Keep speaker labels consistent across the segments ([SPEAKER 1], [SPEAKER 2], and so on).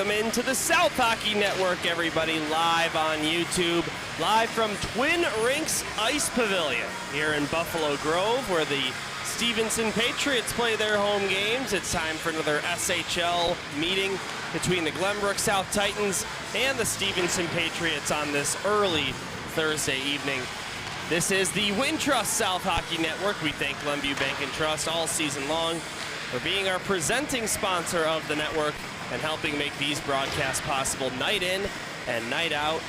[SPEAKER 1] welcome into the South Hockey Network, everybody, live on YouTube, live from Twin Rinks Ice Pavilion here in Buffalo Grove, where the Stevenson Patriots play their home games. It's time for another SHL meeting between the Glenbrook South Titans and the Stevenson Patriots on this early Thursday evening. This is the Wintrust South Hockey Network. We thank Glenview Bank and Trust all season long for being our presenting sponsor of the network and helping make these broadcasts possible night in and night out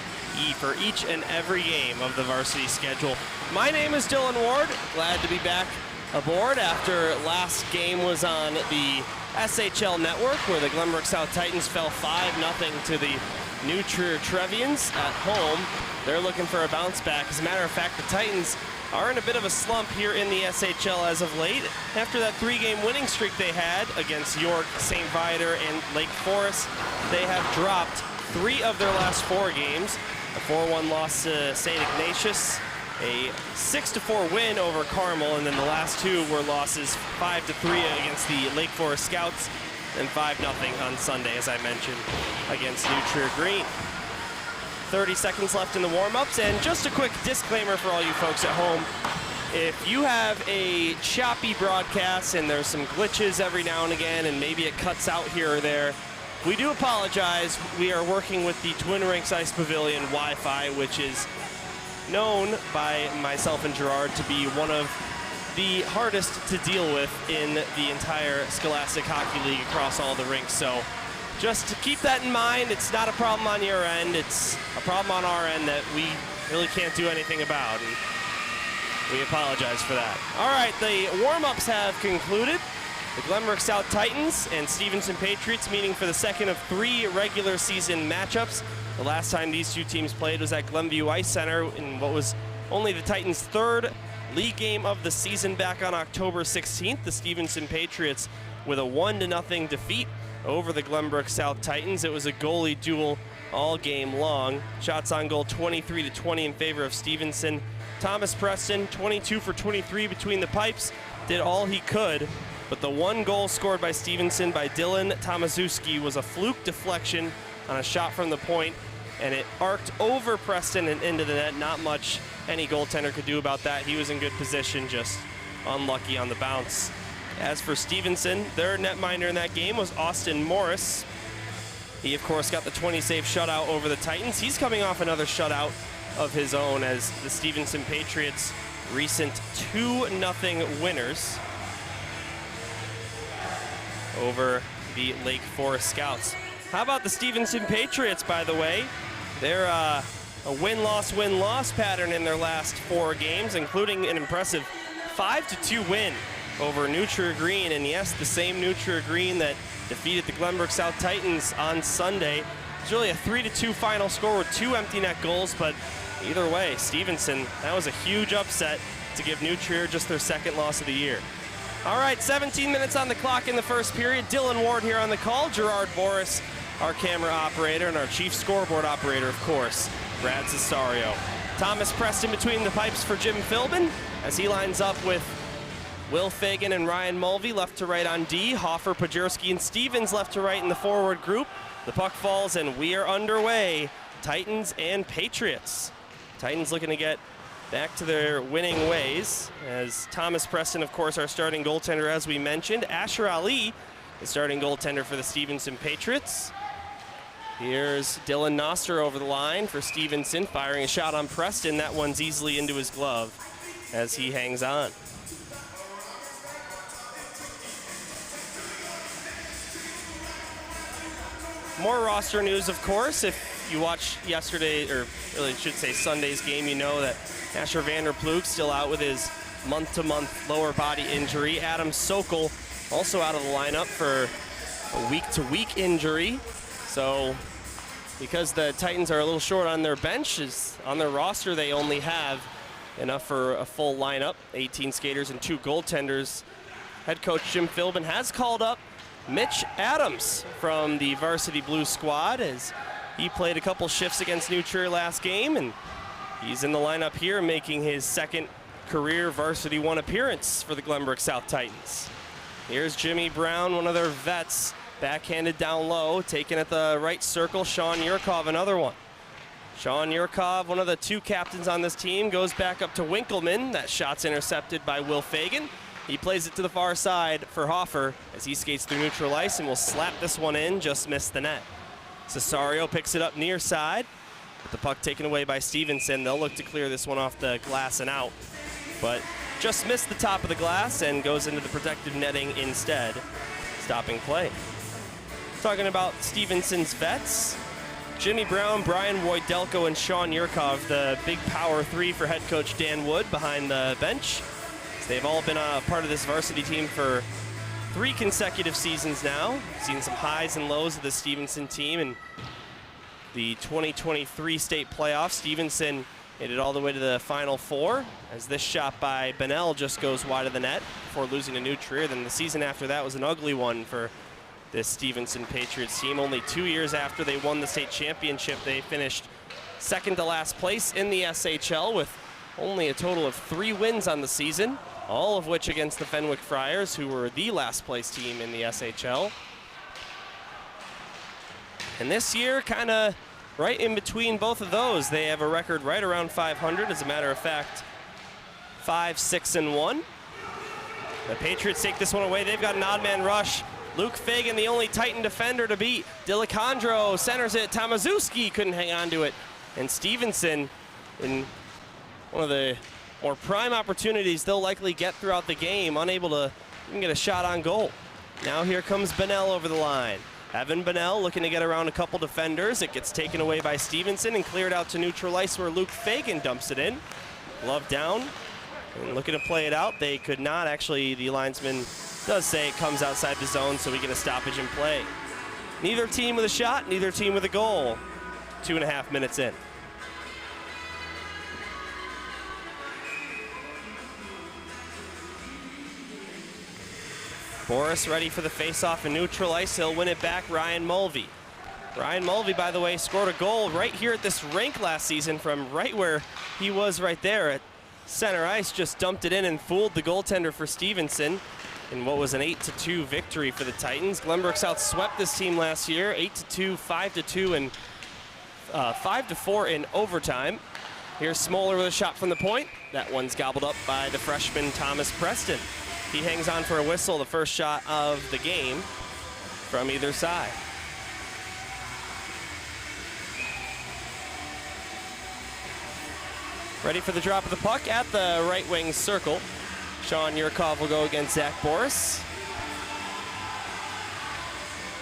[SPEAKER 1] for each and every game of the varsity schedule. My name is Dylan Ward. Glad to be back aboard after last game was on the SHL Network, where the Glenbrook South Titans fell 5-0 to the New Trier Trevians at home. They're looking for a bounce back. As a matter of fact, the Titans are in a bit of a slump here in the SHL as of late. After that 3-game winning streak they had against York, St. Viator, and Lake Forest, they have dropped 3 of their last 4 games. A 4-1 loss to St. Ignatius, a 6-4 win over Carmel, and then the last 2 were losses 5-3 against the Lake Forest Scouts and 5-0 on Sunday, as I mentioned, against New Trier Green. 30 seconds left in the warm-ups, and just a quick disclaimer for all you folks at home. If you have a choppy broadcast and there's some glitches every now and again and maybe it cuts out here or there, we do apologize. We are working with the Twin Rinks Ice Pavilion Wi-Fi, which is known by myself and Gerard to be one of the hardest to deal with in the entire Scholastic Hockey League across all the rinks. So just to keep that in mind, it's not a problem on your end, it's a problem on our end that we really can't do anything about, and we apologize for that. All right, the warm-ups have concluded. The Glenbrook South Titans and Stevenson Patriots meeting for the second of 3 regular season matchups. The last time these two teams played was at Glenview Ice Center in what was only the Titans' 3rd league game of the season back on October 16th. The Stevenson Patriots with a 1-0 defeat over the Glenbrook South Titans. It was a goalie duel all game long. Shots on goal 23-20 in favor of Stevenson. Thomas Preston, 22 for 23 between the pipes, did all he could, but the 1 goal scored by Stevenson by Dylan Tomaszewski was a fluke deflection on a shot from the point, and it arced over Preston and into the net. Not much any goaltender could do about that. He was in good position, just unlucky on the bounce. As for Stevenson, their netminder in that game was Austin Morris. He, of course, got the 20-save shutout over the Titans. He's coming off another shutout of his own as the Stevenson Patriots' recent 2-0 winners over the Lake Forest Scouts. How about the Stevenson Patriots, by the way? They're a win-loss pattern in their last 4 games, including an impressive 5-2 win over New Trier Green, and yes, the same New Trier Green that defeated the Glenbrook South Titans on Sunday. It's really a 3-2 final score with 2 empty net goals, but either way, Stevenson, that was a huge upset to give New Trier just their 2nd loss of the year. All right, 17 minutes on the clock in the first period. Dylan Ward here on the call, Gerard Boris, our camera operator, and our chief scoreboard operator, of course, Brad Cesario. Thomas Preston between the pipes for Jim Philbin as he lines up with Will Fagan and Ryan Mulvey left to right on D. Hoffer, Pajerski, and Stevens left to right in the forward group. The puck falls, and we are underway. Titans and Patriots. Titans looking to get back to their winning ways, as Thomas Preston, of course, our starting goaltender, as we mentioned. Asher Ali, the starting goaltender for the Stevenson Patriots. Here's Dylan Noster over the line for Stevenson, firing a shot on Preston. That one's easily into his glove as he hangs on. More roster news, of course. If you watched yesterday, or really should say Sunday's game, you know that Asher Vanderploeg still out with his month-to-month lower body injury. Adam Sokol also out of the lineup for a week-to-week injury. So because the Titans are a little short on their benches, on their roster they only have enough for a full lineup, 18 skaters and 2 goaltenders. Head coach Jim Philbin has called up Mitch Adams from the Varsity Blues squad, as he played a couple shifts against New Trier last game, and he's in the lineup here making his 2nd career Varsity 1 appearance for the Glenbrook South Titans. Here's Jimmy Brown, one of their vets, Backhanded down low, taken at the right circle. Sean Yurkov, another one. Sean Yurkov, one of the 2 captains on this team, goes back up to Winkleman. That shot's intercepted by Will Fagan. He plays it to the far side for Hoffer as he skates through neutral ice and will slap this one in, just missed the net. Cesario picks it up near side, with the puck taken away by Stevenson. They'll look to clear this one off the glass and out, but just missed the top of the glass and goes into the protective netting instead, stopping play. Talking about Stevenson's vets, Jimmy Brown, Brian Wojdelko, and Sean Yurkov, the big power 3 for head coach Dan Wood behind the bench. They've all been a part of this varsity team for 3 consecutive seasons now. Seen some highs and lows of the Stevenson team in the 2023 state playoffs. Stevenson made it all the way to the Final Four as this shot by Bennell just goes wide of the net before losing to New Trier. Then the season after that was an ugly one for this Stevenson Patriots team. Only 2 years after they won the state championship, they finished second to last place in the SHL with only a total of 3 wins on the season, all of which against the Fenwick Friars, who were the last place team in the SHL. And this year, kind of right in between both of those. They have a record right around 500. As a matter of fact, 5-6-1. The Patriots take this one away. They've got an odd man rush. Luke Fagan, the only Titan defender to beat. Dilicandro centers it. Tamaszewski couldn't hang on to it. And Stevenson, in one of the more prime opportunities they'll likely get throughout the game, unable to even get a shot on goal. Now here comes Bennell over the line. Evan Bennell looking to get around a couple defenders. It gets taken away by Stevenson and cleared out to neutral ice where Luke Fagan dumps it in. Glove down and looking to play it out. They could not. Actually, the linesman does say it comes outside the zone, so we get a stoppage in play. Neither team with a shot, neither team with a goal. 2.5 minutes in. Boris ready for the face-off in neutral ice. He'll win it back, Ryan Mulvey. Ryan Mulvey, by the way, scored a goal right here at this rink last season from right where he was right there at center ice. Just dumped it in and fooled the goaltender for Stevenson in what was an 8-2 victory for the Titans. Glenbrook South swept this team last year, 8-2, 5-2, and 5-4 in overtime. Here's Smoller with a shot from the point. That one's gobbled up by the freshman Thomas Preston. He hangs on for a whistle, the first shot of the game from either side. Ready for the drop of the puck at the right wing circle. Sean Yurkov will go against Zach Boris.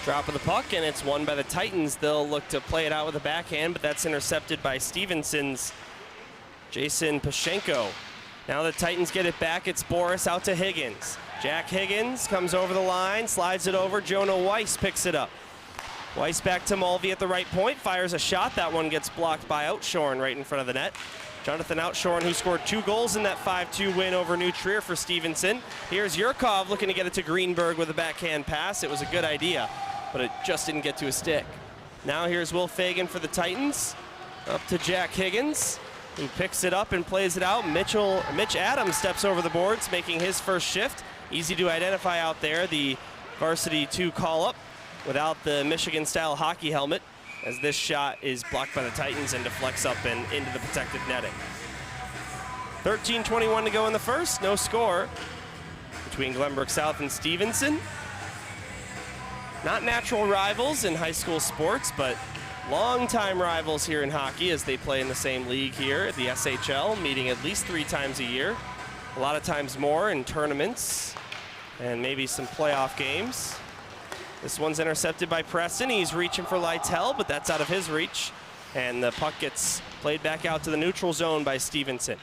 [SPEAKER 1] Drop of the puck, and it's won by the Titans. They'll look to play it out with a backhand, but that's intercepted by Stevenson's Jason Pashenko. Now the Titans get it back. It's Boris out to Higgins. Jack Higgins comes over the line, slides it over. Jonah Weiss picks it up. Weiss back to Mulvey at the right point, fires a shot. That one gets blocked by Outshorn right in front of the net. Jonathan Outshorn, who scored 2 goals in that 5-2 win over New Trier for Stevenson. Here's Yurkov looking to get it to Greenberg with a backhand pass. It was a good idea, but it just didn't get to a stick. Now here's Will Fagan for the Titans. Up to Jack Higgins, who picks it up and plays it out. Mitch Adams steps over the boards, making his first shift. Easy to identify out there, the varsity 2 call-up without the Michigan-style hockey helmet, as this shot is blocked by the Titans and deflects up and into the protective netting. 13:21 to go in the first, no score between Glenbrook South and Stevenson. Not natural rivals in high school sports, but longtime rivals here in hockey as they play in the same league here at the SHL, meeting at least 3 times a year. A lot of times more in tournaments and maybe some playoff games. This one's intercepted by Preston. He's reaching for Lytell, but that's out of his reach. And the puck gets played back out to the neutral zone by Stevenson.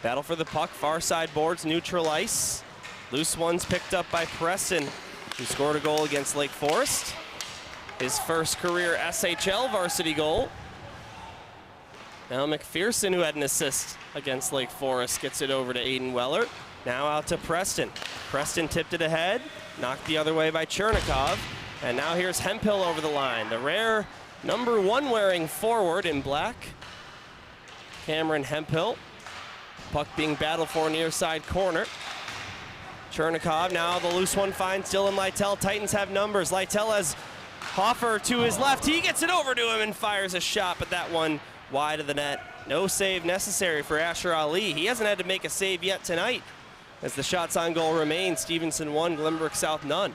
[SPEAKER 1] Battle for the puck, far side boards, neutral ice. Loose one's picked up by Preston, who scored a goal against Lake Forest. His first career SHL varsity goal. Now McPherson, who had an assist against Lake Forest, gets it over to Aiden Weller. Now out to Preston. Preston tipped it ahead, knocked the other way by Chernikov. And now here's Hemphill over the line. The rare number 1 wearing forward in black, Cameron Hemphill. Puck being battled for near side corner. Chernikov, now the loose one finds Dylan Lytle. Titans have numbers. Lytle has Hoffer to his left. He gets it over to him and fires a shot, but that one wide of the net. No save necessary for Asher Ali. He hasn't had to make a save yet tonight. As the shots on goal remain, Stevenson 1, Glenbrook South none.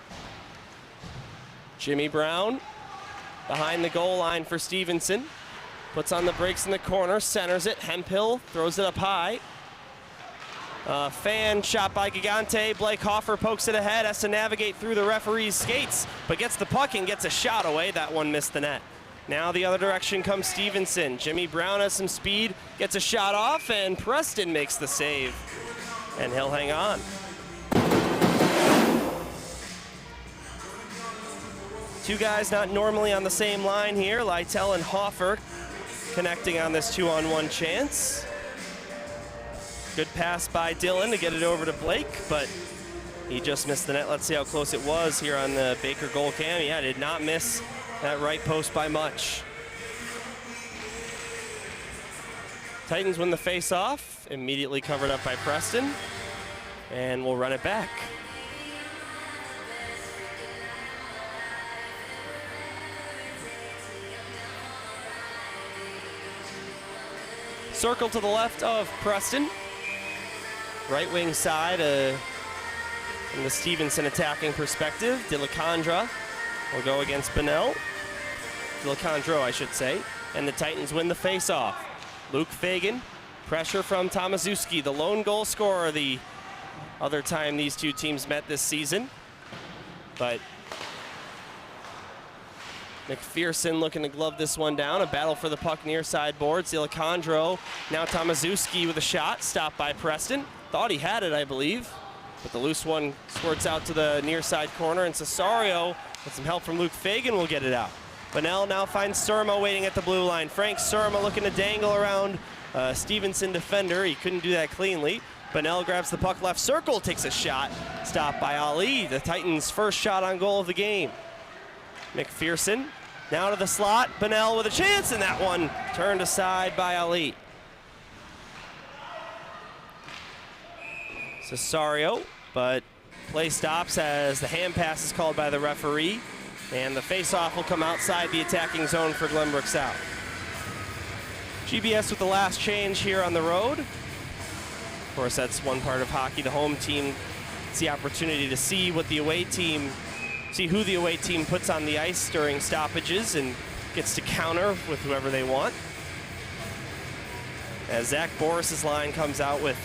[SPEAKER 1] Jimmy Brown behind the goal line for Stevenson. Puts on the brakes in the corner, centers it. Hemphill throws it up high. Fan shot by Gigante. Blake Hoffer pokes it ahead, has to navigate through the referee's skates, but gets the puck and gets a shot away. That one missed the net. Now the other direction comes Stevenson. Jimmy Brown has some speed, gets a shot off, and Preston makes the save. And he'll hang on. Two guys not normally on the same line here. Lytle and Hoffer connecting on this 2-on-1 chance. Good pass by Dylan to get it over to Blake, but he just missed the net. Let's see how close it was here on the Baker goal cam. Yeah, did not miss that right post by much. Titans win the face-off, immediately covered up by Preston, and we'll run it back. Circle to the left of Preston. Right wing side from the Stevenson attacking perspective. DeLacandra will go against Bunnell. DeLacandro, I should say. And the Titans win the face-off. Luke Fagan, pressure from Tomaszewski, the lone goal scorer the other time these two teams met this season. But McPherson looking to glove this one down. A battle for the puck near side boards. DeLacandro, now Tomaszewski with a shot, stopped by Preston. Thought he had it, I believe, but the loose one squirts out to the near side corner, and Cesario, with some help from Luke Fagan, will get it out. Bunnell now finds Surma waiting at the blue line. Frank Surma looking to dangle around Stevenson defender. He couldn't do that cleanly. Bunnell grabs the puck left circle, takes a shot, stopped by Ali. The Titans' first shot on goal of the game. McPherson now to the slot. Bunnell with a chance, and that one turned aside by Ali. Cesario, but play stops as the hand pass is called by the referee, and the face-off will come outside the attacking zone for Glenbrook South. GBS with the last change here on the road. Of course, that's one part of hockey. The home team gets the opportunity to see what the away team, see who the away team puts on the ice during stoppages and gets to counter with whoever they want. As Zach Boris's line comes out with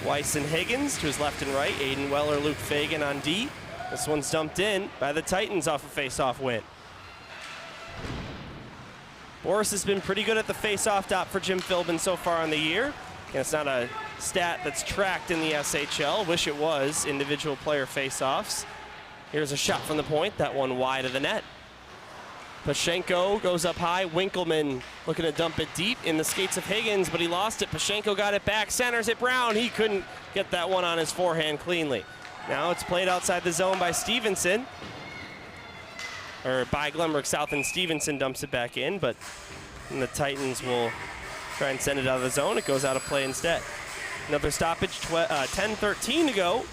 [SPEAKER 1] Weiss and Higgins to his left and right. Aiden Weller, Luke Fagan on D. This one's dumped in by the Titans off a face-off win. Boris has been pretty good at the face-off dot for Jim Philbin so far in the year. And it's not a stat that's tracked in the SHL. Wish it was, individual player face-offs. Here's a shot from the point, that one wide of the net. Pashenko goes up high. Winkleman looking to dump it deep in the skates of Higgins, but he lost it. Pashenko got it back, centers it. Brown, he couldn't get that one on his forehand cleanly. Now it's played outside the zone by Stevenson, or by Glenbrook South, and Stevenson dumps it back in, but the Titans will try and send it out of the zone. It goes out of play instead. Another stoppage, 10:13 to go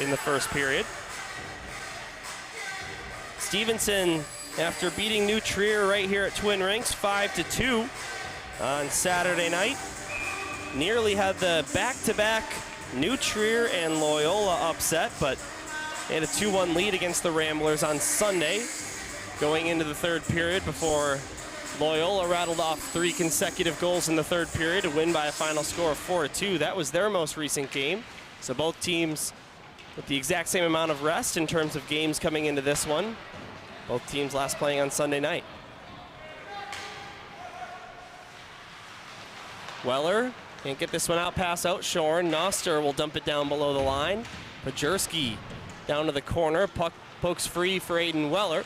[SPEAKER 1] in the first period. Stevenson, after beating New Trier right here at Twin Rinks 5-2 on Saturday night, nearly had the back-to-back New Trier and Loyola upset, but they had a 2-1 lead against the Ramblers on Sunday going into the third period before Loyola rattled off 3 consecutive goals in the third period to win by a final score of 4-2. That was their most recent game. So both teams with the exact same amount of rest in terms of games coming into this one. Both teams last playing on Sunday night. Weller can't get this one out, pass out Shorn. Noster will dump it down below the line. Pajerski down to the corner, puck pokes free for Aiden Weller.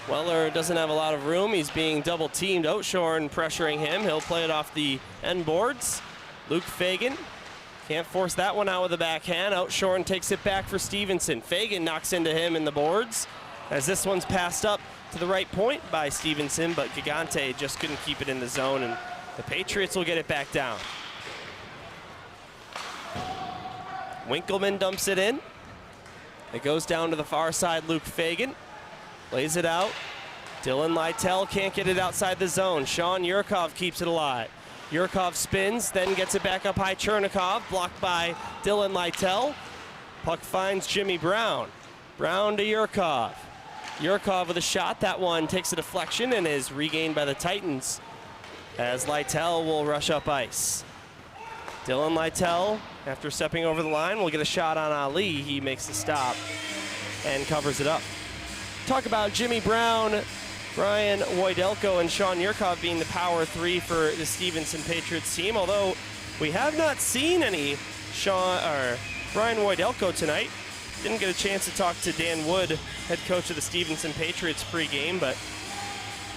[SPEAKER 1] Weller doesn't have a lot of room. He's being double teamed. Outshorn pressuring him. He'll play it off the end boards. Luke Fagan can't force that one out with the backhand. Outshorn takes it back for Stevenson. Fagan knocks into him in the boards as this one's passed up to the right point by Stevenson, but Gigante just couldn't keep it in the zone, and the Patriots will get it back down. Winkleman dumps it in. It goes down to the far side, Luke Fagan. Lays it out. Dylan Lytle can't get it outside the zone. Sean Yurkov keeps it alive. Yurkov spins, then gets it back up high. Chernikov, blocked by Dylan Lytle. Puck finds Jimmy Brown. Brown to Yurkov. Yurkov with a shot. That one takes a deflection and is regained by the Titans as Lytle will rush up ice. Dylan Lytle, after stepping over the line, will get a shot on Ali. He makes the stop and covers it up. Talk about Jimmy Brown, Brian Wojdelko, and Sean Yurkov being the power three for the Stevenson Patriots team, although we have not seen any Brian Wojdelko tonight. Didn't get a chance to talk to Dan Wood, head coach of the Stevenson Patriots pregame, but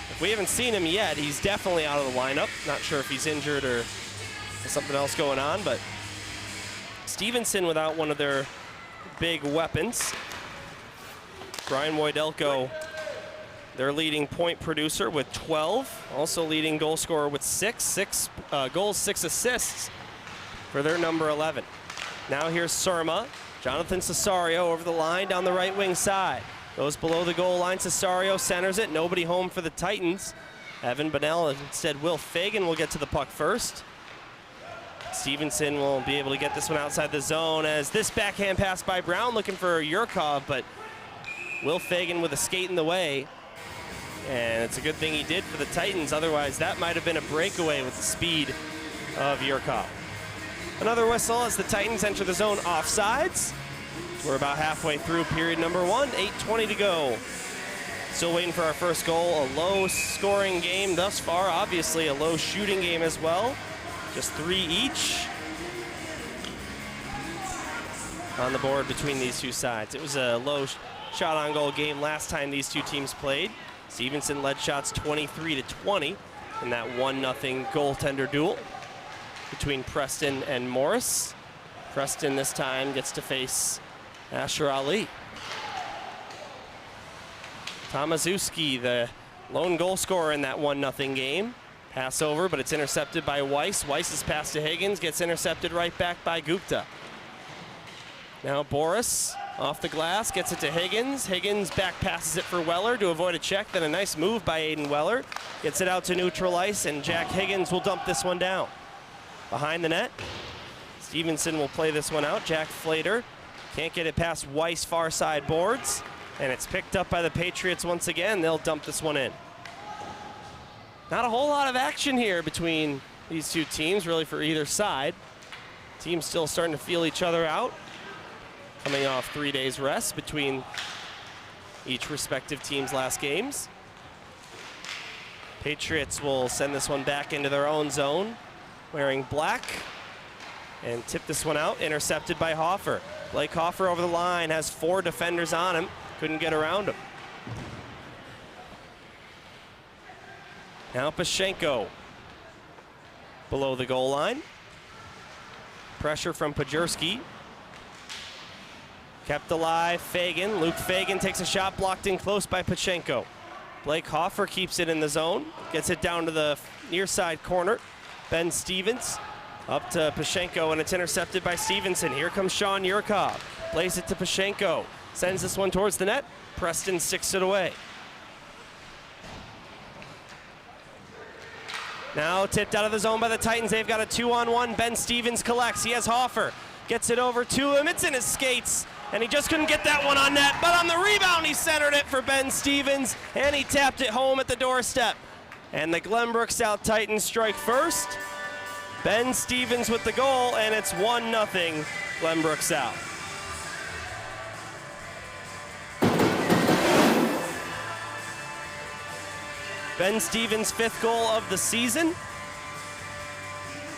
[SPEAKER 1] if we haven't seen him yet, he's definitely out of the lineup. Not sure if he's injured or something else going on, but Stevenson without one of their big weapons. Brian Wojdelko, their leading point producer with 12, also leading goal scorer with six goals, 6 assists for their number 11. Now here's Surma. Jonathan Cesario over the line down the right wing side. Goes below the goal line. Cesario centers it. Nobody home for the Titans. Evan Bonnell, instead Will Fagan will get to the puck first. Stevenson will be able to get this one outside the zone as this backhand pass by Brown looking for Yurkov, but Will Fagan with a skate in the way. And it's a good thing he did for the Titans. Otherwise, that might have been a breakaway with the speed of Yurkov. Another whistle as the Titans enter the zone offsides. We're about halfway through period number 1, 8:20 to go. Still waiting for our first goal. A low scoring game thus far. Obviously a low shooting game as well. Just 3 each on the board between these two sides. It was a low shot on goal game last time these two teams played. Stevenson led shots 23-20 in that 1-0 goaltender duel between Preston and Morris. Preston this time gets to face Asher Ali. Tomaszewski, the lone goal scorer in that 1-0 game. Pass over, but it's intercepted by Weiss. Weiss's pass to Higgins gets intercepted right back by Gupta. Now Boris off the glass, gets it to Higgins. Higgins back passes it for Weller to avoid a check. Then a nice move by Aiden Weller. Gets it out to neutral ice, and Jack Higgins will dump this one down. Behind the net, Stevenson will play this one out. Jack Flater can't get it past Weiss far side boards, and it's picked up by the Patriots once again. They'll dump this one in. Not a whole lot of action here between these two teams, really, for either side. Teams still starting to feel each other out, coming off 3 days rest between each respective team's last games. Patriots will send this one back into their own zone, wearing black, and tip this one out, intercepted by Hoffer. Blake Hoffer over the line, has 4 defenders on him, couldn't get around him. Now Pashenko below the goal line. Pressure from Pajerski. Kept alive, Fagan. Luke Fagan takes a shot, blocked in close by Pashenko. Blake Hoffer keeps it in the zone, gets it down to the near side corner. Ben Stevens up to Pashenko, and it's intercepted by Stevenson. Here comes Sean Yurkov. Plays it to Pashenko. Sends this one towards the net. Preston sticks it away. Now tipped out of the zone by the Titans. They've got a 2-on-1. Ben Stevens collects. He has Hoffer. Gets it over to him. It's in his skates, and he just couldn't get that one on net. But on the rebound, he centered it for Ben Stevens, and he tapped it home at the doorstep. And the Glenbrook South Titans strike first. Ben Stevens with the goal, and it's 1-0 Glenbrook South. Ben Stevens' 5th goal of the season.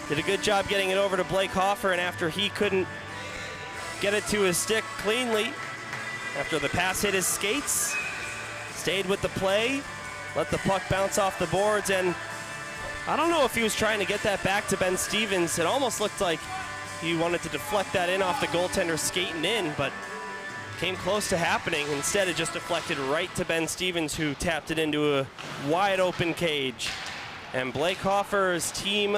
[SPEAKER 1] Did a good job getting it over to Blake Hoffer, and after he couldn't get it to his stick cleanly, after the pass hit his skates, stayed with the play, let the puck bounce off the boards, and I don't know if he was trying to get that back to Ben Stevens. It almost looked like he wanted to deflect that in off the goaltender skating in, but came close to happening. Instead, it just deflected right to Ben Stevens, who tapped it into a wide open cage. And Blake Hoffer's team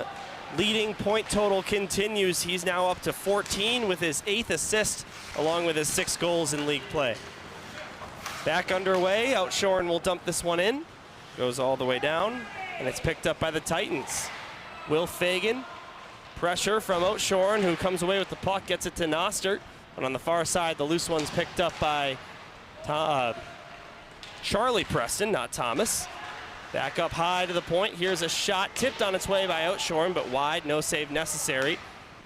[SPEAKER 1] leading point total continues. He's now up to 14 with his 8th assist, along with his 6 goals in league play. Back underway, Outshorn will dump this one in. Goes all the way down, and it's picked up by the Titans. Will Fagan, pressure from Outshorn, who comes away with the puck, gets it to Nostert. And on the far side, the loose one's picked up by Charlie Preston, not Thomas. Back up high to the point. Here's a shot tipped on its way by Outshorn, but wide, no save necessary.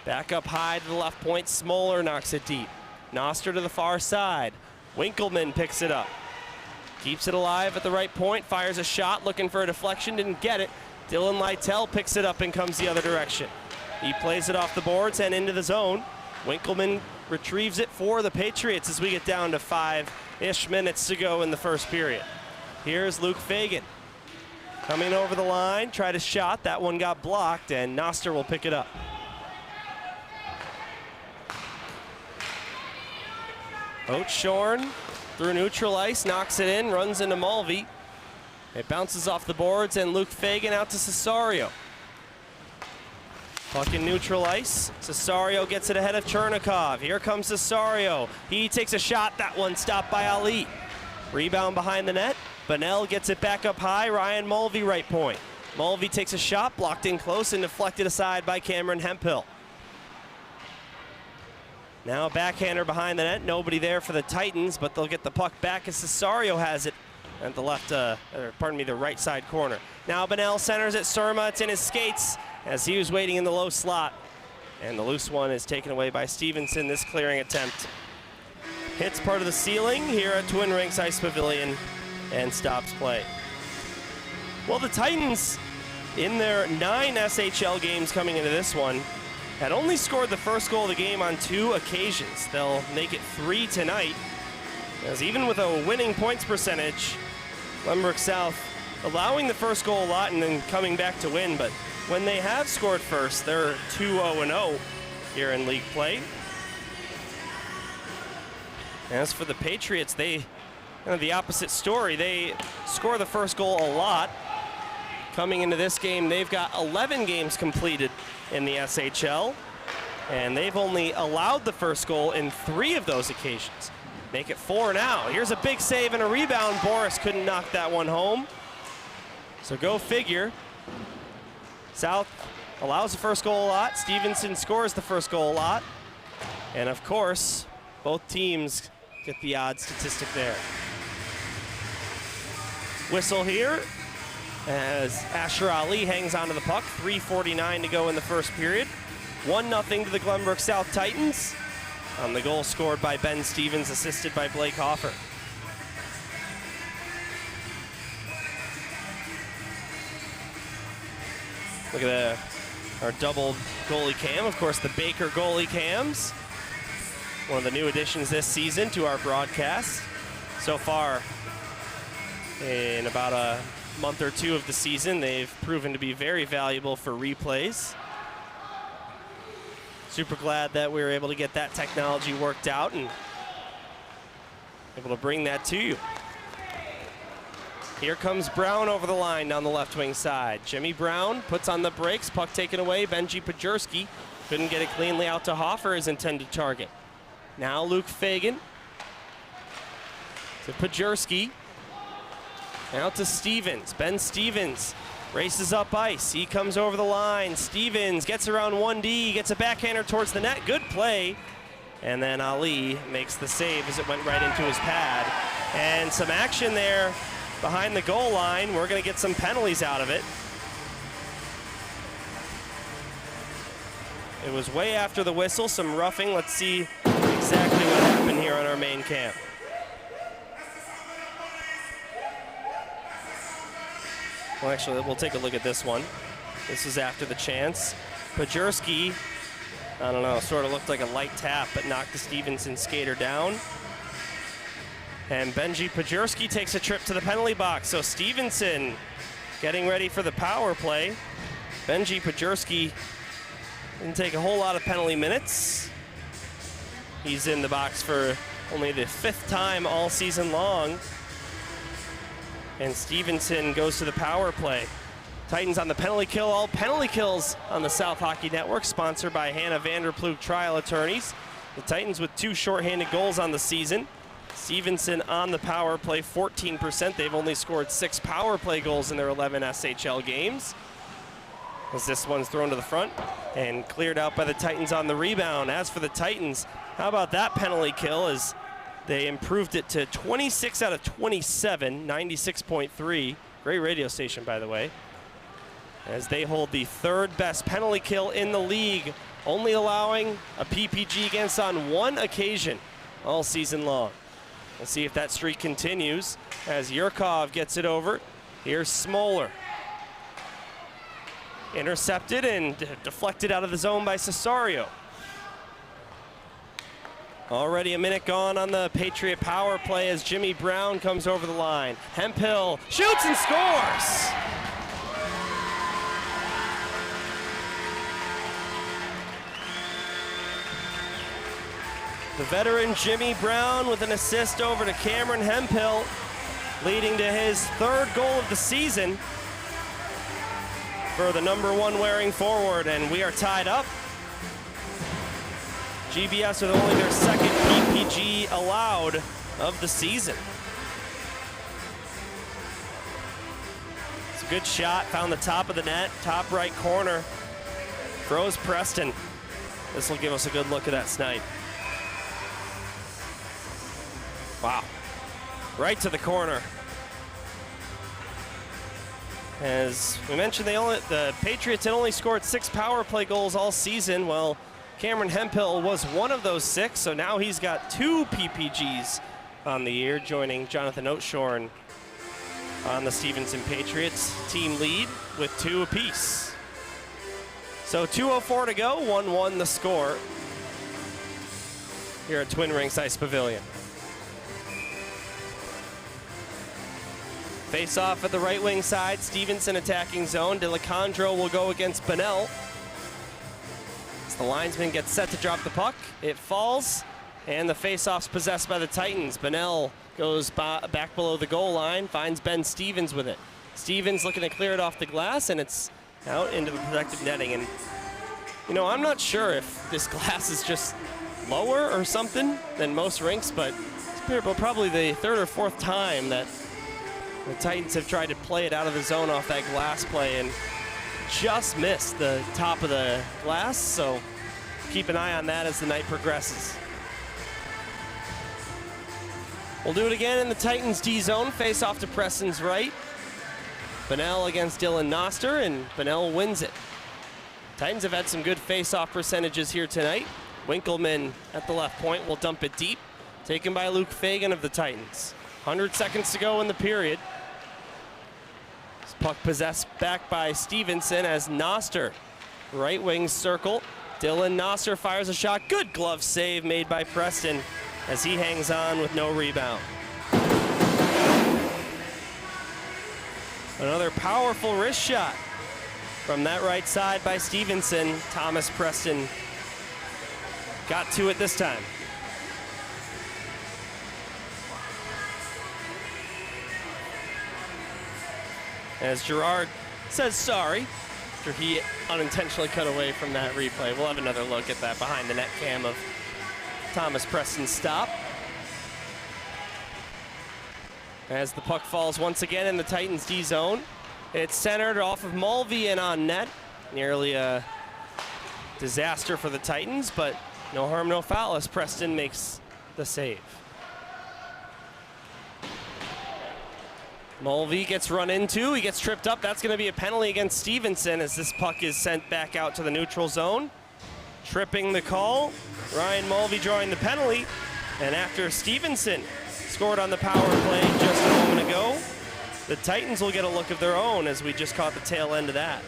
[SPEAKER 1] Back up high to the left point, Smoller knocks it deep. Nostert to the far side. Winkleman picks it up. Keeps it alive at the right point, fires a shot, looking for a deflection, didn't get it. Dylan Lytell picks it up and comes the other direction. He plays it off the boards and into the zone. Winkleman retrieves it for the Patriots as we get down to 5-ish minutes to go in the first period. Here's Luke Fagan. Coming over the line, tried a shot, that one got blocked, and Noster will pick it up. Outshorn through neutral ice, knocks it in, runs into Mulvey. It bounces off the boards, and Luke Fagan out to Cesario. Puck in neutral ice. Cesario gets it ahead of Chernikov. Here comes Cesario. He takes a shot. That one stopped by Ali. Rebound behind the net. Bunnell gets it back up high. Ryan Mulvey right point. Mulvey takes a shot, blocked in close and deflected aside by Cameron Hemphill. Now a backhander behind the net. Nobody there for the Titans, but they'll get the puck back as Cesario has it at the left, the right side corner. Now Bunnell centers it. Surma, it's in his skates as he was waiting in the low slot. And the loose one is taken away by Stevenson, this clearing attempt. Hits part of the ceiling here at Twin Rinks Ice Pavilion and stops play. Well, the Titans, in their 9 SHL games coming into this one, had only scored the first goal of the game on 2 occasions. They'll make it 3 tonight, as even with a winning points percentage, Glenbrook South allowing the first goal a lot and then coming back to win, but when they have scored first, they're 2-0-0 here in league play. As for the Patriots, they the opposite story. They score the first goal a lot. Coming into this game, they've got 11 games completed in the SHL, and they've only allowed the first goal in 3 of those occasions. Make it 4 now. Here's a big save and a rebound. Boris couldn't knock that one home. So go figure. South allows the first goal a lot. Stevenson scores the first goal a lot. And of course, both teams get the odd statistic there. Whistle here as Asher Ali hangs onto the puck. 3:49 to go in the first period. 1-0 to the Glenbrook South Titans. On the goal scored by Ben Stevens, assisted by Blake Hoffer. Look at our double goalie cam. Of course, the Baker goalie cams. One of the new additions this season to our broadcast. So far, in about a month or 2 of the season, they've proven to be very valuable for replays. Super glad that we were able to get that technology worked out and able to bring that to you. Here comes Brown over the line down the left wing side. Jimmy Brown puts on the brakes, puck taken away. Benji Pajurski couldn't get it cleanly out to Hoffer, his intended target. Now Luke Fagan to Pajurski. Out to Stevens. Ben Stevens races up ice. He comes over the line. Stevens gets around 1D, gets a backhander towards the net. Good play. And then Ali makes the save as it went right into his pad. And some action there behind the goal line. We're going to get some penalties out of it. It was way after the whistle, some roughing. Let's see exactly what happened here on our main cam. Well, actually, we'll take a look at this one. This is after the chance. Pajurski, I don't know, sort of looked like a light tap, but knocked the Stevenson skater down. And Benji Pajurski takes a trip to the penalty box. So Stevenson getting ready for the power play. Benji Pajurski didn't take a whole lot of penalty minutes. He's in the box for only the 5th time all season long. And Stevenson goes to the power play. Titans on the penalty kill. All penalty kills on the South Hockey Network, sponsored by Hannah Vanderploeg Trial Attorneys. The Titans with 2 shorthanded goals on the season. Stevenson on the power play, 14%. They've only scored 6 power play goals in their 11 SHL games. As this one's thrown to the front and cleared out by the Titans on the rebound. As for the Titans, how about that penalty kill as they improved it to 26 out of 27, 96.3. Great radio station, by the way. As they hold the 3rd best penalty kill in the league, only allowing a PPG against on 1 occasion all season long. We'll see if that streak continues as Yurkov gets it over. Here's Smoller. Intercepted and deflected out of the zone by Cesario. Already a minute gone on the Patriot power play as Jimmy Brown comes over the line. Hemphill shoots and scores! The veteran Jimmy Brown with an assist over to Cameron Hemphill, leading to his 3rd goal of the season for the #1 wearing forward, and we are tied up. GBS with only their 2nd PPG allowed of the season. It's a good shot, found the top of the net, top right corner. Throws Preston. This will give us a good look at that snipe. Wow, right to the corner. As we mentioned, the Patriots had only scored 6 power play goals all season. Well, Cameron Hemphill was one of those 6, so now he's got 2 PPGs on the year, joining Jonathan Oatshorn on the Stevenson Patriots team lead with 2 apiece. So 2:04 to go, 1-1 the score here at Twin Rinks Ice Pavilion. Face off at the right wing side, Stevenson attacking zone. DeLacandro will go against Bonnell. As the linesman gets set to drop the puck, it falls, and the face-off's possessed by the Titans. Bonnell goes back below the goal line, finds Ben Stevens with it. Stevens looking to clear it off the glass, and it's out into the protected netting. And, you know, I'm not sure if this glass is just lower or something than most rinks, but it's probably the 3rd or 4th time that the Titans have tried to play it out of the zone off that glass play and just missed the top of the glass, so keep an eye on that as the night progresses. We'll do it again in the Titans D zone, face off to Preston's right. Bonnell against Dylan Noster, and Bonnell wins it. Titans have had some good face-off percentages here tonight. Winkleman at the left point will dump it deep, taken by Luke Fagan of the Titans. 100 seconds to go in the period. This puck possessed back by Stevenson as Noster, right wing circle. Dylan Noster fires a shot. Good glove save made by Preston as he hangs on with no rebound. Another powerful wrist shot from that right side by Stevenson. Thomas Preston got to it this time. As Gerard says sorry after he unintentionally cut away from that replay. We'll have another look at that behind the net cam of Thomas Preston's stop. As the puck falls once again in the Titans D zone. It's centered off of Mulvey and on net. Nearly a disaster for the Titans, but no harm, no foul as Preston makes the save. Mulvey gets run into, he gets tripped up. That's going to be a penalty against Stevenson as this puck is sent back out to the neutral zone. Tripping the call, Ryan Mulvey drawing the penalty. And after Stevenson scored on the power play just a moment ago, the Titans will get a look of their own as we just caught the tail end of that.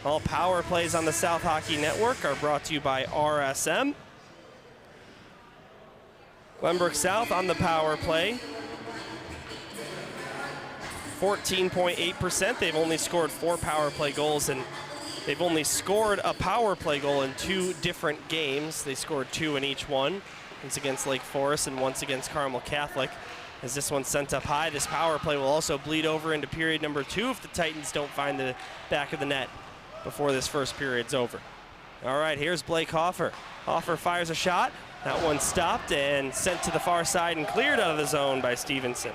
[SPEAKER 1] All power plays on the South Hockey Network are brought to you by RSM. Glenbrook South on the power play. 14.8%. They've only scored 4 power play goals, and they've only scored a power play goal in 2 different games. They scored 2 in each one, once against Lake Forest and once against Carmel Catholic. as this one's sent up high. This power play will also bleed over into period number 2 if the Titans don't find the back of the net before this first period's over. All right, here's Blake Hoffer. Hoffer fires a shot. That one stopped and sent to the far side and cleared out of the zone by Stevenson.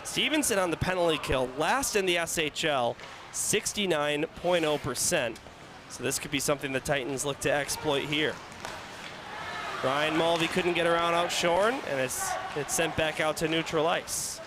[SPEAKER 1] Stevenson on the penalty kill, last in the SHL, 69.0%. So this could be something the Titans look to exploit here. Ryan Mulvey couldn't get around outshorn, and it's sent back out to neutral ice.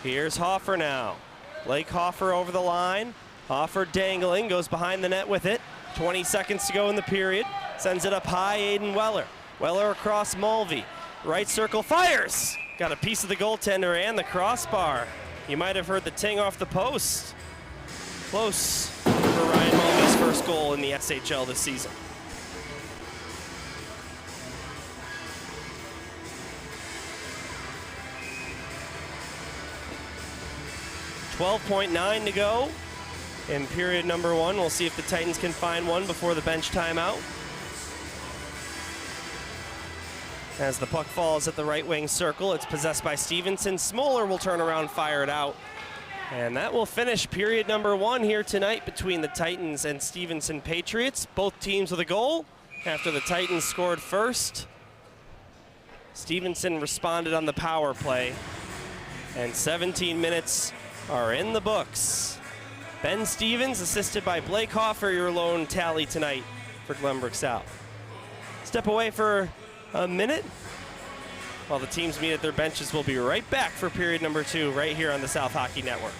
[SPEAKER 1] Here's Hoffer now. Blake Hoffer over the line. Hoffer dangling, goes behind the net with it. 20 seconds to go in the period. Sends it up high, Aiden Weller. Weller across Mulvey. Right circle, fires! Got a piece of the goaltender and the crossbar. You might have heard the ting off the post. Close for Ryan Mulvey's first goal in the SHL this season. .9 to go in period number 1. We'll see if the Titans can find one before the bench timeout. As the puck falls at the right wing circle, it's possessed by Stevenson. Smoller will turn around, fire it out. And that will finish period number 1 here tonight between the Titans and Stevenson Patriots. Both teams with a goal after the Titans scored first. Stevenson responded on the power play, and 17 minutes are in the books. Ben Stevens, assisted by Blake Hoffer, your lone tally tonight for Glenbrook South. Step away for a minute while the teams meet at their benches. We'll be right back for period number 2 right here on the South Hockey Network.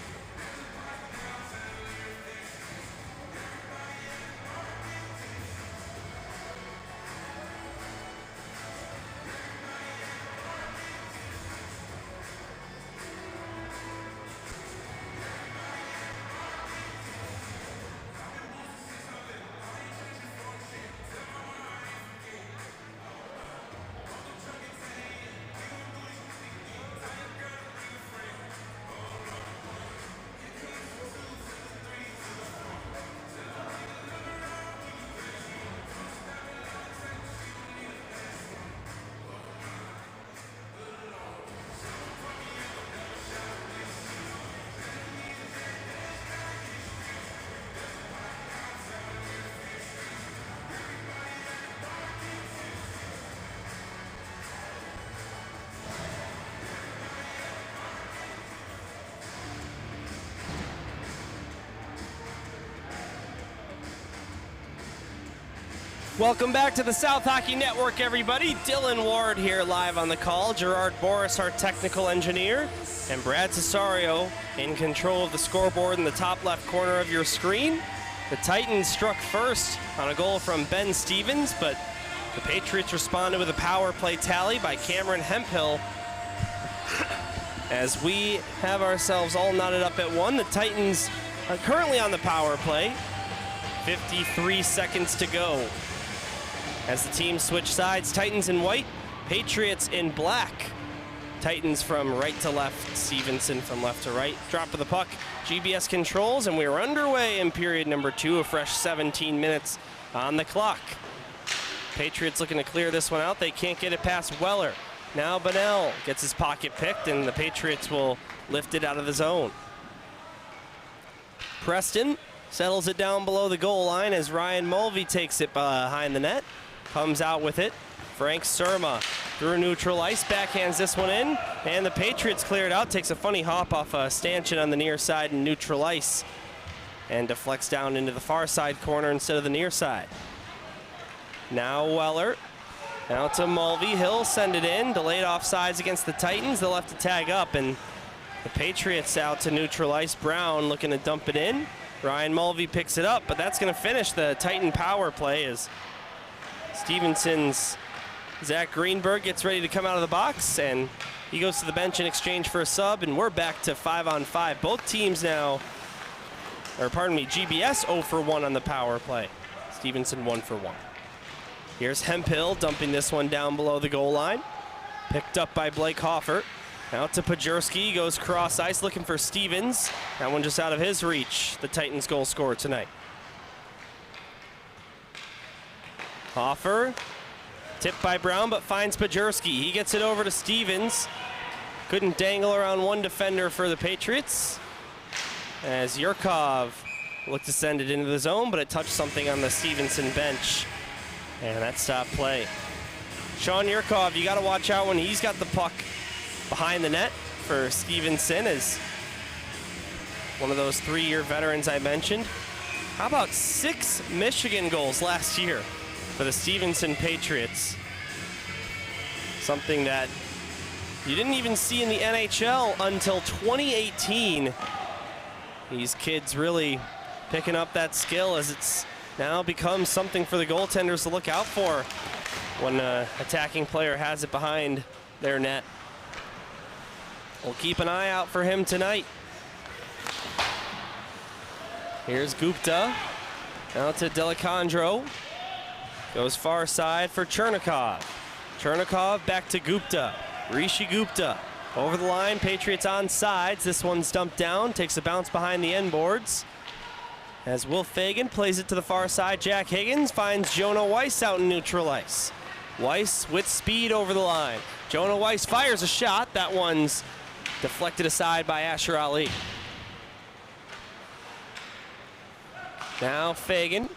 [SPEAKER 1] Welcome back to the South Hockey Network, everybody. Dylan Ward here live on the call. Gerard Morris, our technical engineer, and Brad Cesario in control of the scoreboard in the top left corner of your screen. The Titans struck first on a goal from Ben Stevens, but the Patriots responded with a power play tally by Cameron Hemphill. As we have ourselves all knotted up at 1, the Titans are currently on the power play. 53 seconds to go. As the teams switch sides, Titans in white, Patriots in black. Titans from right to left, Stevenson from left to right. Drop of the puck, GBS controls, and we're underway in period number 2, a fresh 17 minutes on the clock. Patriots looking to clear this one out. They can't get it past Weller. Now Bonnell gets his pocket picked, and the Patriots will lift it out of the zone. Preston settles it down below the goal line as Ryan Mulvey takes it behind the net. Comes out with it. Frank Surma through neutral ice, backhands this one in, and the Patriots clear it out. Takes a funny hop off a stanchion on the near side in neutral ice and deflects down into the far side corner instead of the near side. Now Weller out to Mulvey. He'll send it in. Delayed offsides against the Titans. They'll have to tag up, and the Patriots out to neutral ice. Brown looking to dump it in. Ryan Mulvey picks it up, but that's going to finish the Titan power play as Stevenson's Zach Greenberg gets ready to come out of the box, and he goes to the bench in exchange for a sub, and we're back to 5-on-5. Both teams now, or pardon me, GBS 0 for 1 on the power play. Stevenson 1 for 1. Here's Hemphill dumping this one down below the goal line. Picked up by Blake Hoffer. Out to Pajurski, goes cross ice looking for Stevens. That one just out of his reach, the Titans goal scorer tonight. Hoffer Tipped by Brown, but finds Pajerski. He gets it over to Stevens. Couldn't dangle around one defender for the Patriots. As Yurkov looked to send it into the zone, but it touched something on the Stevenson bench. And that stopped play. Sean Yurkov, you got to watch out when he's got the puck behind the net for Stevenson, as one of those 3-year veterans I mentioned. How about 6 Michigan goals last year for the Stevenson Patriots? Something that you didn't even see in the NHL until 2018. These kids really picking up that skill, as it's now become something for the goaltenders to look out for when an attacking player has it behind their net. We'll keep an eye out for him tonight. Here's Gupta. Now to Delicandro. Goes far side for Chernikov. Chernikov back to Gupta. Rishi Gupta over the line. Patriots on sides. This one's dumped down. Takes a bounce behind the end boards. As Will Fagan plays it to the far side. Jack Higgins finds Jonah Weiss out in neutral ice. Weiss with speed over the line. Jonah Weiss fires a shot. That one's deflected aside by Asher Ali. Now Fagan.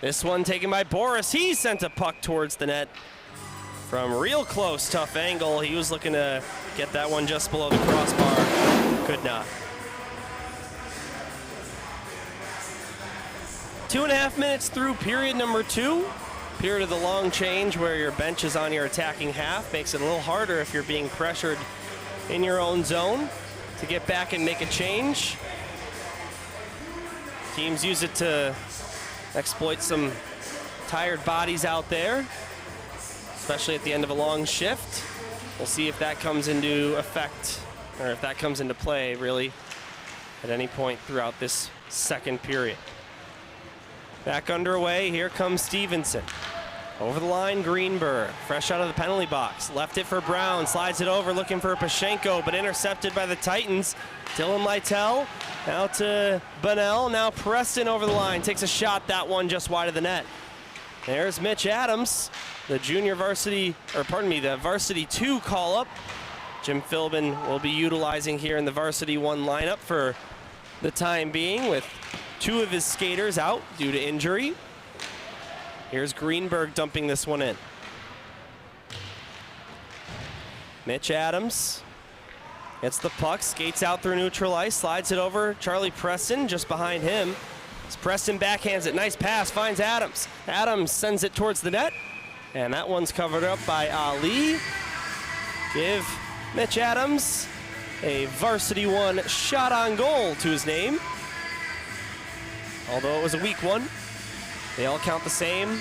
[SPEAKER 1] This one taken by Boris. He sent a puck towards the net from real close, tough angle. He was looking to get that one just below the crossbar. Could not. 2.5 minutes through period number 2. Period of the long change, where your bench is on your attacking half. Makes it a little harder if you're being pressured in your own zone to get back and make a change. Teams use it to exploit some tired bodies out there, especially at the end of a long shift. We'll see if that comes into effect, or if that comes into play, really, at any point throughout this second period. Back underway, here comes Stevenson. Over the line, Greenberg, fresh out of the penalty box. Left it for Brown, slides it over, looking for Pashenko, but intercepted by the Titans. Dylan Lytle, now to Bunnell, now Preston over the line. Takes a shot, that one just wide of the net. There's Mitch Adams, the the Varsity 2 call-up. Jim Philbin will be utilizing here in the Varsity 1 lineup for the time being, with 2 of his skaters out due to injury. Here's Greenberg dumping this one in. Mitch Adams gets the puck, skates out through neutral ice, slides it over. Charlie Preston just behind him. As Preston backhands it, nice pass, finds Adams. Adams sends it towards the net, and that one's covered up by Ali. Give Mitch Adams a Varsity 1 shot on goal to his name. Although it was a weak one, they all count the same,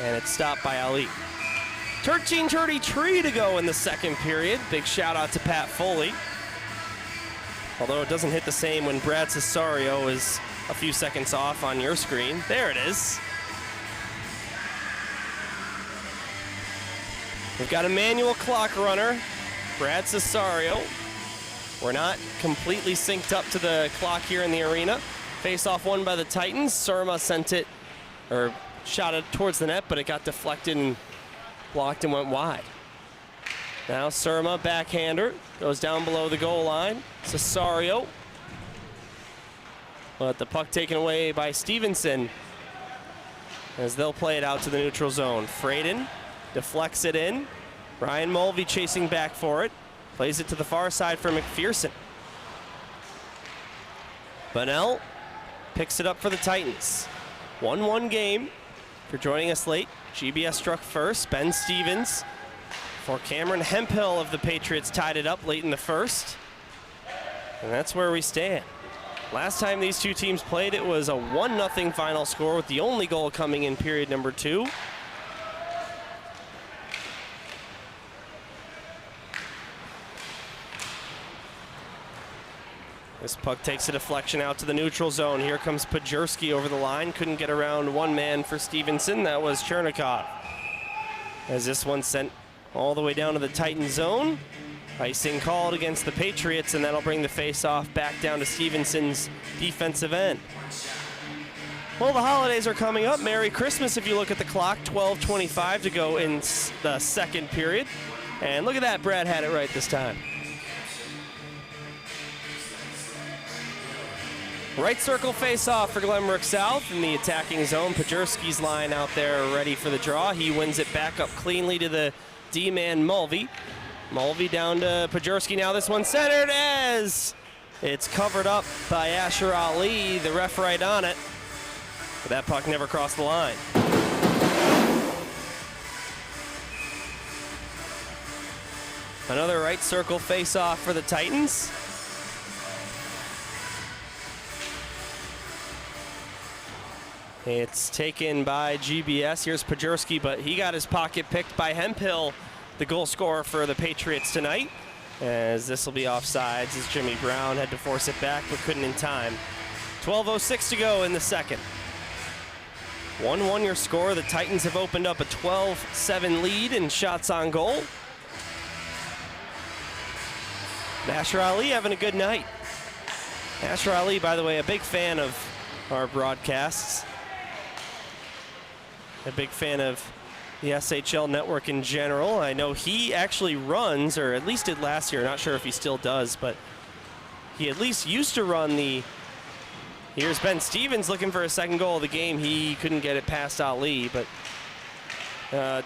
[SPEAKER 1] and it's stopped by Ali. 13:33 to go in the second period. Big shout out to Pat Foley. Although it doesn't hit the same when Brad Cesario is a few seconds off on your screen. There it is. We've got a manual clock runner, Brad Cesario. We're not completely synced up to the clock here in the arena. Face-off won by the Titans. Surma sent it, or shot it towards the net, but it got deflected and blocked and went wide. Now Surma, backhander, goes down below the goal line. Cesario, but the puck taken away by Stevenson, as they'll play it out to the neutral zone. Fraden deflects it in. Ryan Mulvey chasing back for it. Plays it to the far side for McPherson. Bunnell picks it up for the Titans. 1-1 game. For joining us late, GBS struck first. Ben Stevens for Cameron Hemphill of the Patriots tied it up late in the first. And that's where we stand. Last time these two teams played, it was a 1-0 final score, with the only goal coming in period number 2. This puck takes a deflection out to the neutral zone. Here comes Pajerski over the line. Couldn't get around one man for Stevenson. That was Chernikov. As this one sent all the way down to the Titan zone. Icing called against the Patriots, and that'll bring the face-off back down to Stevenson's defensive end. Well, the holidays are coming up. Merry Christmas if you look at the clock. 12:25 to go in the second period. And look at that, Brad had it right this time. Right circle face-off for Glenbrook South in the attacking zone. Pajerski's line out there ready for the draw. He wins it back up cleanly to the D-man Mulvey. Mulvey down to Pajerski. Now this one centered as it's covered up by Asher Ali, the ref right on it. But that puck never crossed the line. Another right circle face-off for the Titans. It's taken by GBS. Here's Pajerski, but he got his pocket picked by Hemphill, the goal scorer for the Patriots tonight, as this will be offsides as Jimmy Brown had to force it back but couldn't in time. 12:06 to go in the second. 1-1 your score. The Titans have opened up a 12-7 lead in shots on goal. Asher Ali having a good night. Asher Ali, by the way, a big fan of our broadcasts. A big fan of the SHL network in general. I know he actually runs, or at least did last year, not sure if he still does, but he at least used to run the... Here's Ben Stevens looking for a second goal of the game. He couldn't get it past Ali, but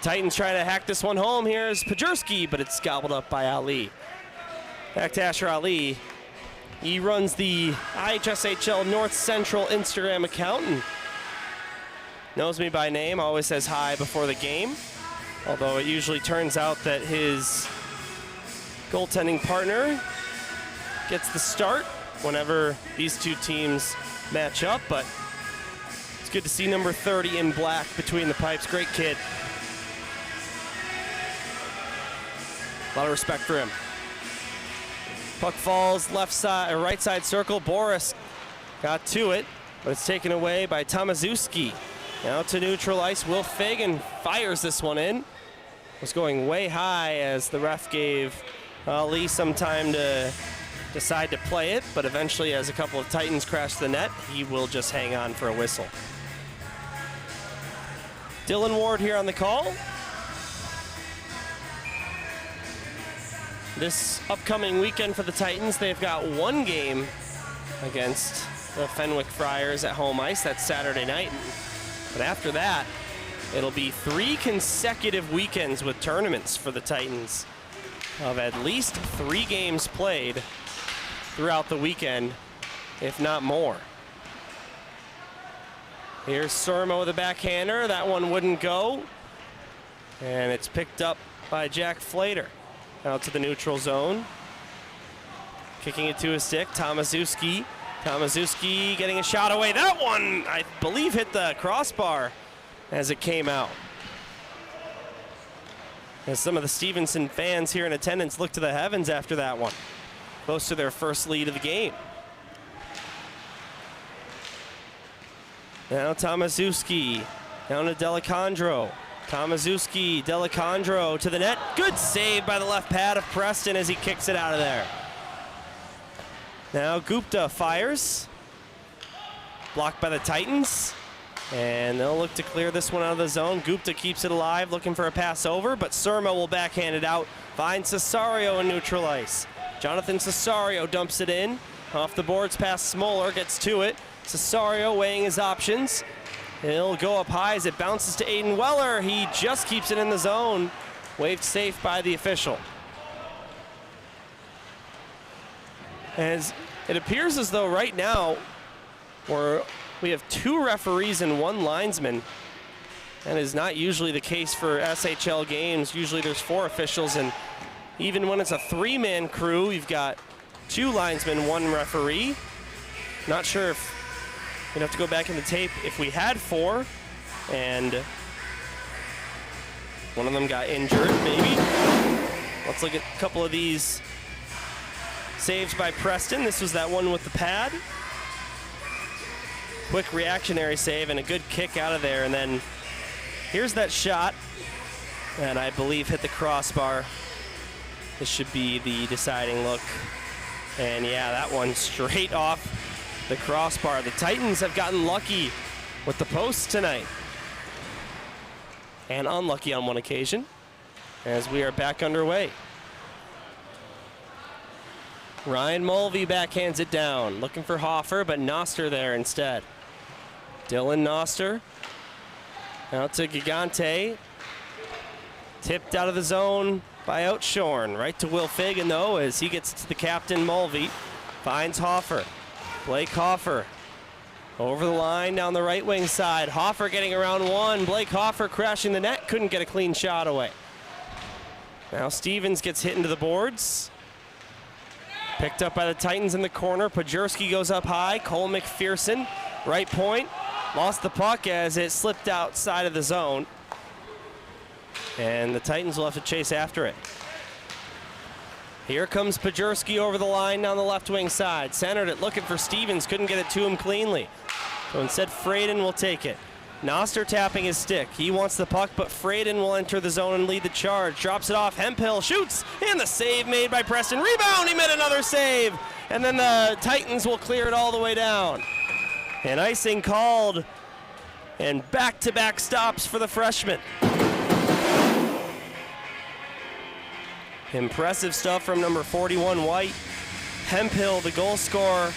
[SPEAKER 1] Titans try to hack this one home. Here's Pajerski, but it's gobbled up by Ali. Back to Asher Ali. He runs the IHSHL North Central Instagram account and knows me by name, always says hi before the game. Although it usually turns out that his goaltending partner gets the start whenever these two teams match up, but it's good to see number 30 in black between the pipes. Great kid. A lot of respect for him. Puck falls left side, or right side circle. Boris got to it, but it's taken away by Tomaszewski. Now to neutral ice. Will Fagan fires this one in. Was going way high as the ref gave Ali some time to decide to play it, but eventually as a couple of Titans crash the net, he will just hang on for a whistle. Dylan Ward here on the call. This upcoming weekend for the Titans, they've got one game against the Fenwick Friars at home ice. That's Saturday night. But after that, it'll be 3 consecutive weekends with tournaments for the Titans of at least 3 games played throughout the weekend, if not more. Here's Surma with a backhander. That one wouldn't go. And it's picked up by Jack Flater. Out to the neutral zone. Kicking it to his stick, Tomaszewski. Tomaszewski getting a shot away. That one, I believe, hit the crossbar as it came out. As some of the Stevenson fans here in attendance look to the heavens after that one. Close to their first lead of the game. Now Tomaszewski down to Delicandro. Tomaszewski, Delicandro to the net. Good save by the left pad of Preston as he kicks it out of there. Now Gupta fires. Blocked by the Titans. And they'll look to clear this one out of the zone. Gupta keeps it alive, looking for a pass over, but Surma will backhand it out. Finds Cesario in neutral ice. Jonathan Cesario dumps it in. Off the boards past Smoller, gets to it. Cesario weighing his options. He'll go up high as it bounces to Aiden Weller. He just keeps it in the zone. Waved safe by the official. As it appears as though right now we have 2 referees and 1 linesman. That is not usually the case for SHL games. Usually there's 4 officials, and even when it's a 3-man crew, you've got 2 linesmen, 1 referee. Not sure if we'd have to go back in the tape if we had 4 and one of them got injured, maybe. Let's look at a couple of these saves by Preston. This was that one with the pad. Quick reactionary save and a good kick out of there. And then here's that shot, and I believe hit the crossbar. This should be the deciding look. And yeah, that one straight off the crossbar. The Titans have gotten lucky with the post tonight. And unlucky on one occasion as we are back underway. Ryan Mulvey backhands it down, looking for Hoffer, but Noster there instead. Dylan Noster out to Gigante. Tipped out of the zone by Outshorn. Right to Will Fagan, though, as he gets to the captain, Mulvey. Finds Hoffer. Blake Hoffer over the line down the right wing side. Hoffer getting around one. Blake Hoffer crashing the net. Couldn't get a clean shot away. Now Stevens gets hit into the boards. Picked up by the Titans in the corner. Pajerski goes up high. Cole McPherson, right point. Lost the puck as it slipped outside of the zone. And the Titans will have to chase after it. Here comes Pajerski over the line down the left wing side. Centered it, looking for Stevens. Couldn't get it to him cleanly. So instead, Freyden will take it. Noster tapping his stick. He wants the puck, but Freyden will enter the zone and lead the charge. Drops it off. Hemphill shoots, and the save made by Preston. Rebound, he made another save. And then the Titans will clear it all the way down. And icing called, and back-to-back stops for the freshman. Impressive stuff from number 41, White. Hemphill, the goal scorer,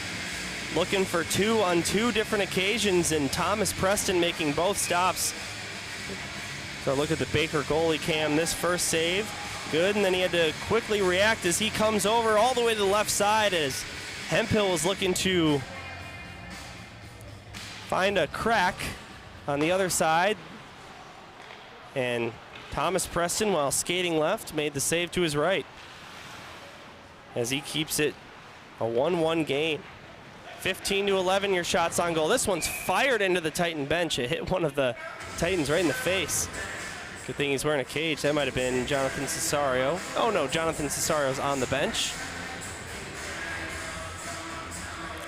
[SPEAKER 1] looking for two on two different occasions, and Thomas Preston making both stops. So look at the Baker goalie cam. This first save, good, and then he had to quickly react as he comes over all the way to the left side as Hemphill was looking to find a crack on the other side. And Thomas Preston, while skating left, made the save to his right as he keeps it a 1-1 game. 15-11 your shots on goal. This one's fired into the Titan bench. It hit one of the Titans right in the face. Good thing he's wearing a cage. That might have been Jonathan Cesario. Oh no, Jonathan Cesario's on the bench.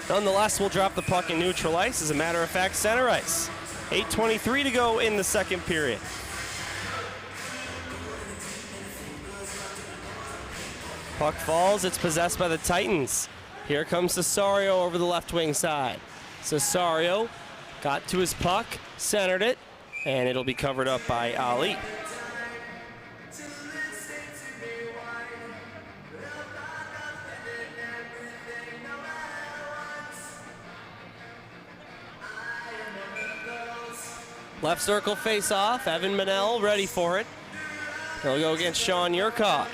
[SPEAKER 1] Nonetheless, we'll drop the puck in neutral ice. As a matter of fact, center ice. 8:23 to go in the second period. Puck falls, it's possessed by the Titans. Here comes Cesario over the left wing side. Cesario got to his puck, centered it, and it'll be covered up by Ali. Left circle face-off, Evan Manel ready for it. He'll go against Sean Yurkov.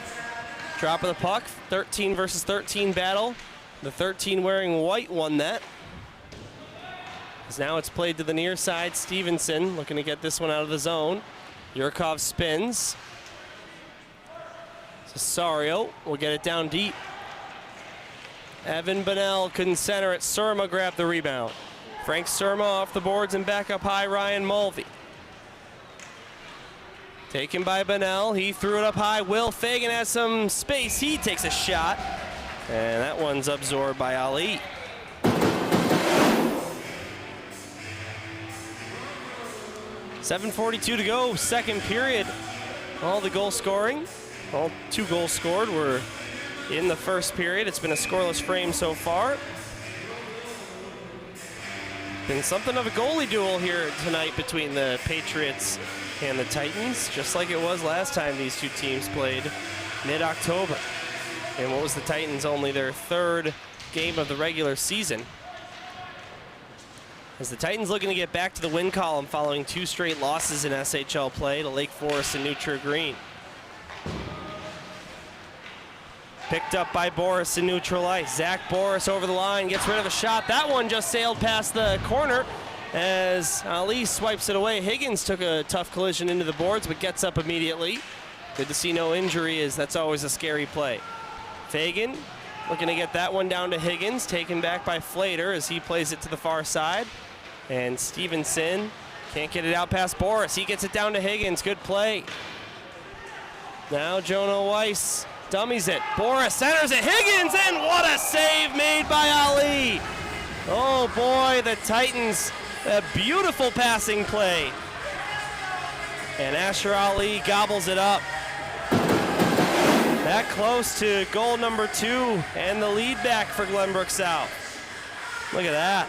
[SPEAKER 1] Drop of the puck, 13 versus 13 battle. The 13 wearing white won that. As now it's played to the near side. Stevenson looking to get this one out of the zone. Yurkov spins. Cesario will get it down deep. Evan Bonnell couldn't center it. Surma grabbed the rebound. Frank Surma off the boards and back up high, Ryan Mulvey. Taken by Bonnell, he threw it up high. Will Fagan has some space, he takes a shot. And that one's absorbed by Ali. .7:42 to go, second period. All the goal scoring, all 2 goals scored were in the first period. It's been a scoreless frame so far. Been something of a goalie duel here tonight between the Patriots and the Titans, just like it was last time these two teams played mid-October. And what was the Titans' only their 3rd game of the regular season. As the Titans looking to get back to the win column following 2 straight losses in SHL play to Lake Forest and New True Green. Picked up by Boris in neutral ice. Zach Boris over the line, gets rid of a shot. That one just sailed past the corner as Ali swipes it away. Higgins took a tough collision into the boards, but gets up immediately. Good to see no injury, as that's always a scary play. Fagan looking to get that one down to Higgins, taken back by Flater as he plays it to the far side. And Stevenson can't get it out past Boris. He gets it down to Higgins. Good play. Now Jonah Weiss dummies it. Boris centers it. Higgins, and what a save made by Ali. Oh boy, the Titans, a beautiful passing play. And Asher Ali gobbles it up. That close to goal number 2 and the lead back for Glenbrook South. Look at that.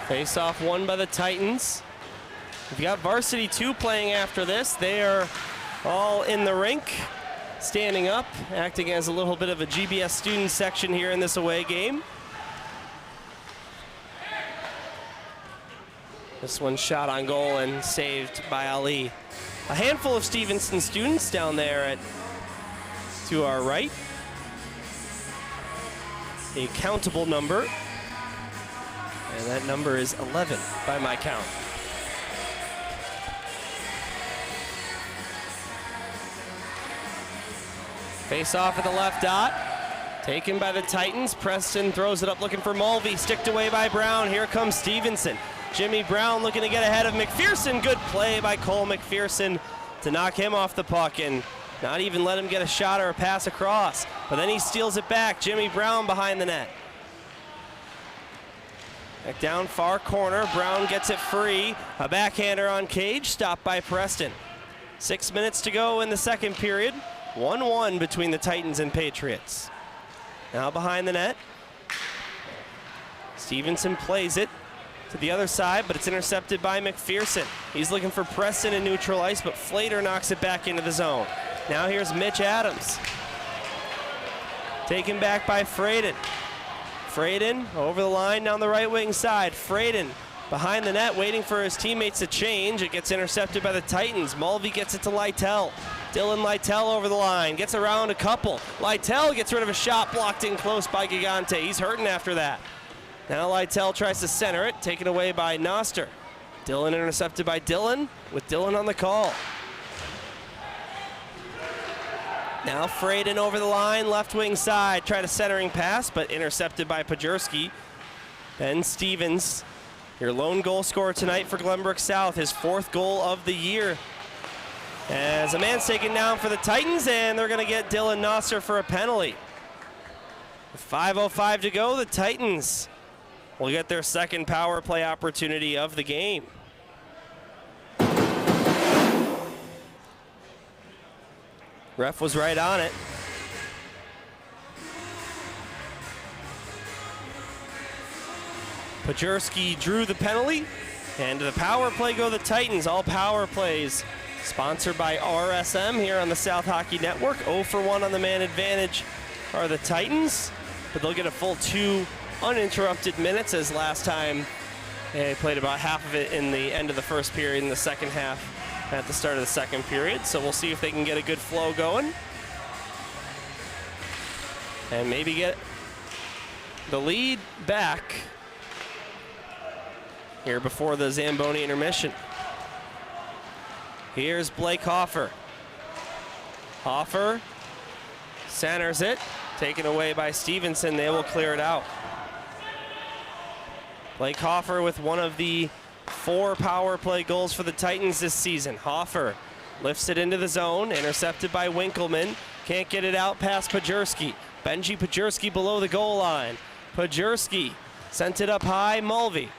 [SPEAKER 1] Face-off won by the Titans. We've got Varsity 2 playing after this. They are all in the rink, standing up, acting as a little bit of a GBS student section here in this away game. This one shot on goal and saved by Ali. A handful of Stevenson students down there to our right. A countable number. And that number is 11 by my count. Face off at the left dot. Taken by the Titans. Preston throws it up looking for Mulvey. Sticked away by Brown. Here comes Stevenson. Jimmy Brown looking to get ahead of McPherson. Good play by Cole McPherson to knock him off the puck and not even let him get a shot or a pass across. But then he steals it back. Jimmy Brown behind the net. Back down far corner. Brown gets it free. A backhander on Cage. Stopped by Preston. 6 minutes to go in the second period. 1-1 between the Titans and Patriots. Now behind the net. Stevenson plays it to the other side, but it's intercepted by McPherson. He's looking for Preston in neutral ice, but Flater knocks it back into the zone. Now here's Mitch Adams. Taken back by Fraden. Fraden over the line down the right wing side. Fraden behind the net waiting for his teammates to change. It gets intercepted by the Titans. Mulvey gets it to Lytell. Dylan Lytell over the line, gets around a couple. Lytell gets rid of a shot blocked in close by Gigante. He's hurting after that. Now Lytell tries to center it, taken away by Noster. Dylan intercepted by Dylan, with Dylan on the call. Now Fraden over the line, left wing side, tried a centering pass, but intercepted by Pajerski. Ben Stevens, your lone goal scorer tonight for Glenbrook South, his 4th goal of the year. As a man's taken down for the Titans, and they're going to get Dylan Noster for a penalty. With 5:05 to go, the Titans will get their second power play opportunity of the game. Ref was right on it. Pajerski drew the penalty, and to the power play go the Titans. All power plays sponsored by RSM here on the South Hockey Network. 0 for 1 on the man advantage are the Titans, but they'll get a full 2 uninterrupted minutes, as last time they played about half of it in the end of the first period and the second half at the start of the second period. So we'll see if they can get a good flow going and maybe get the lead back here before the Zamboni intermission. Here's Blake Hoffer. Hoffer centers it, taken away by Stevenson. They will clear it out. Blake Hoffer with one of the 4 power play goals for the Titans this season. Hoffer lifts it into the zone, intercepted by Winkleman. Can't get it out past Pajerski. Benji Pajerski below the goal line. Pajerski sent it up high, Mulvey.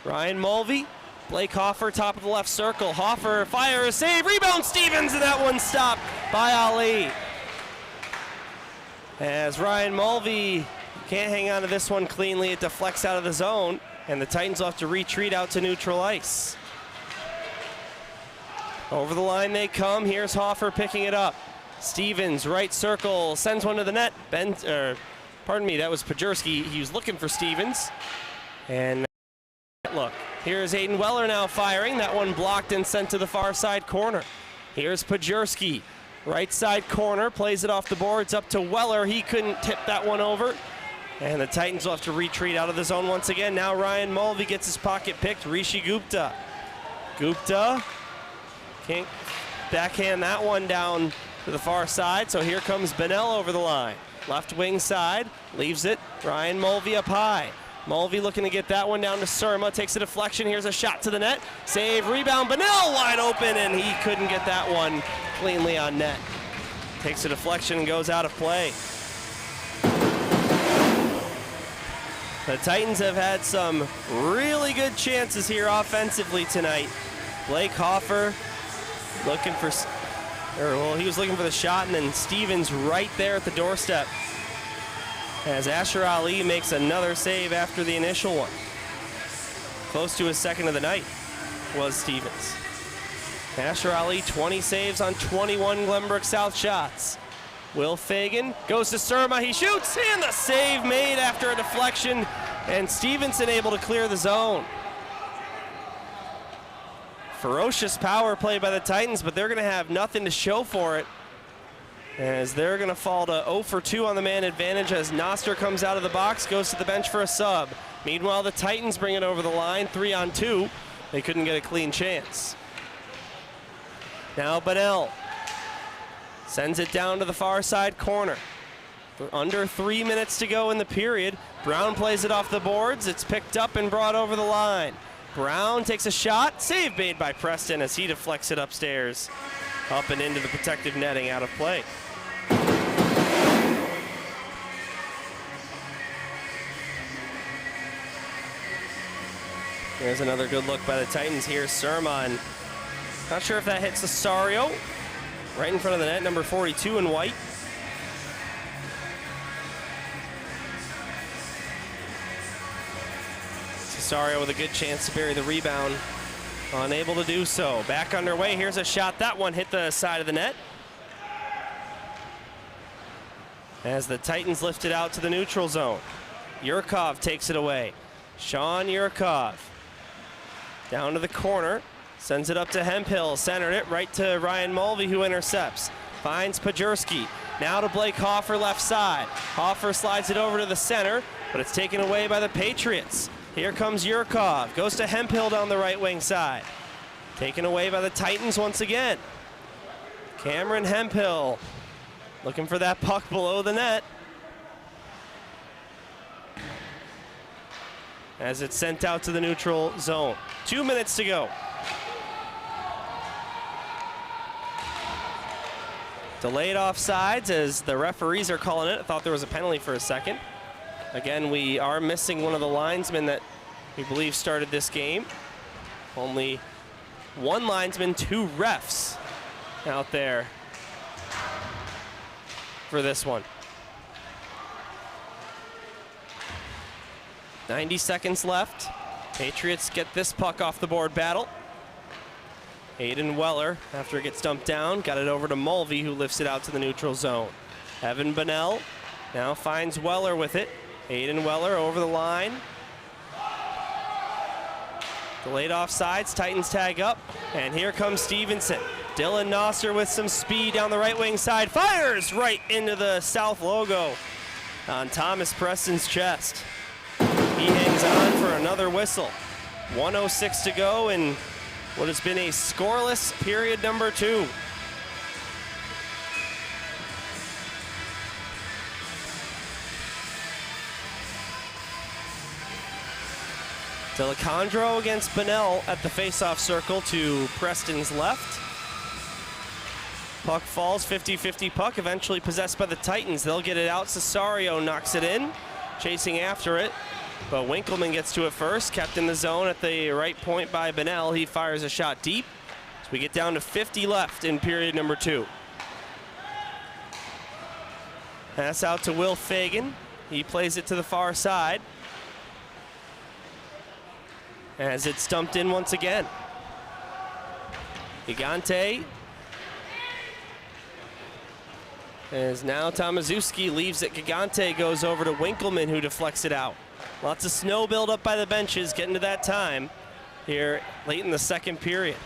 [SPEAKER 1] Ryan Mulvey, Blake Hoffer, top of the left circle. Hoffer fires, save, rebound Stevens, and that one stopped by Ali. As Ryan Mulvey can't hang on to this one cleanly, it deflects out of the zone, and the Titans will have to retreat out to neutral ice. Over the line they come. Here's Hoffer picking it up. Stevens, right circle, sends one to the net. Pardon me, that was Pajerski. He was looking for Stevens. And look, here's Aiden Weller now firing. That one blocked and sent to the far side corner. Here's Pajerski, right side corner, plays it off the boards up to Weller. He couldn't tip that one over. And the Titans will have to retreat out of the zone once again. Now Ryan Mulvey gets his pocket picked. Rishi Gupta. Gupta can't backhand that one down to the far side. So here comes Bennell over the line. Left wing side, leaves it. Ryan Mulvey up high. Mulvey looking to get that one down to Surma. Takes a deflection. Here's a shot to the net. Save, rebound. Bennell wide open, and he couldn't get that one cleanly on net. Takes a deflection and goes out of play. The Titans have had some really good chances here offensively tonight. Blake Hoffer looking for, he was looking for the shot, and then Stevens right there at the doorstep. As Asher Ali makes another save after the initial one. Close to his second of the night was Stevens. Asher Ali, 20 saves on 21 Glenbrook South shots. Will Fagan goes to Surma, he shoots, and the save made after a deflection, and Stevenson able to clear the zone. Ferocious power play by the Titans, but they're gonna have nothing to show for it, as they're gonna fall to 0 for 2 on the man advantage as Noster comes out of the box, goes to the bench for a sub. Meanwhile, the Titans bring it over the line, 3-on-2. They couldn't get a clean chance. Now Bunnell sends it down to the far side corner. Under 3 minutes to go in the period. Brown plays it off the boards. It's picked up and brought over the line. Brown takes a shot. Save made by Preston as he deflects it upstairs. Up and into the protective netting, out of play. There's another good look by the Titans here. Surma, not sure if that hits Cesario. Right in front of the net, number 42 in white. Cesario with a good chance to bury the rebound. Unable to do so. Back underway, here's a shot. That one hit the side of the net. As the Titans lift it out to the neutral zone. Yurkov takes it away. Sean Yurkov. Down to the corner. Sends it up to Hemphill, centered it right to Ryan Mulvey, who intercepts. Finds Pajerski. Now to Blake Hoffer, left side. Hoffer slides it over to the center, but it's taken away by the Patriots. Here comes Yurkov. Goes to Hemphill down the right wing side. Taken away by the Titans once again. Cameron Hemphill looking for that puck below the net. As it's sent out to the neutral zone. 2 minutes to go. Delayed offsides as the referees are calling it. I thought there was a penalty for a second. Again, we are missing one of the linesmen that we believe started this game. Only one linesman, 2 refs out there for this one. 90 seconds left. Patriots get this puck off the board battle. Aiden Weller, after it gets dumped down, got it over to Mulvey, who lifts it out to the neutral zone. Evan Bunnell now finds Weller with it. Aiden Weller over the line. Delayed offsides, Titans tag up, and here comes Stevenson. Dylan Noster with some speed down the right wing side, fires right into the South logo on Thomas Preston's chest. He hangs on for another whistle. 1:06 to go in what has been a scoreless period number 2. Delicandro against Bunnell at the faceoff circle to Preston's left. Puck falls, 50-50 puck, eventually possessed by the Titans. They'll get it out. Cesario knocks it in, chasing after it. But Winkleman gets to it first, kept in the zone at the right point by Bunnell. He fires a shot deep. So we get down to 50 left in period number 2. Pass out to Will Fagan. He plays it to the far side. As it's dumped in once again. Gigante. As now Tomaszewski leaves it. Gigante goes over to Winkleman, who deflects it out. Lots of snow buildup by the benches, getting to that time here late in the second period.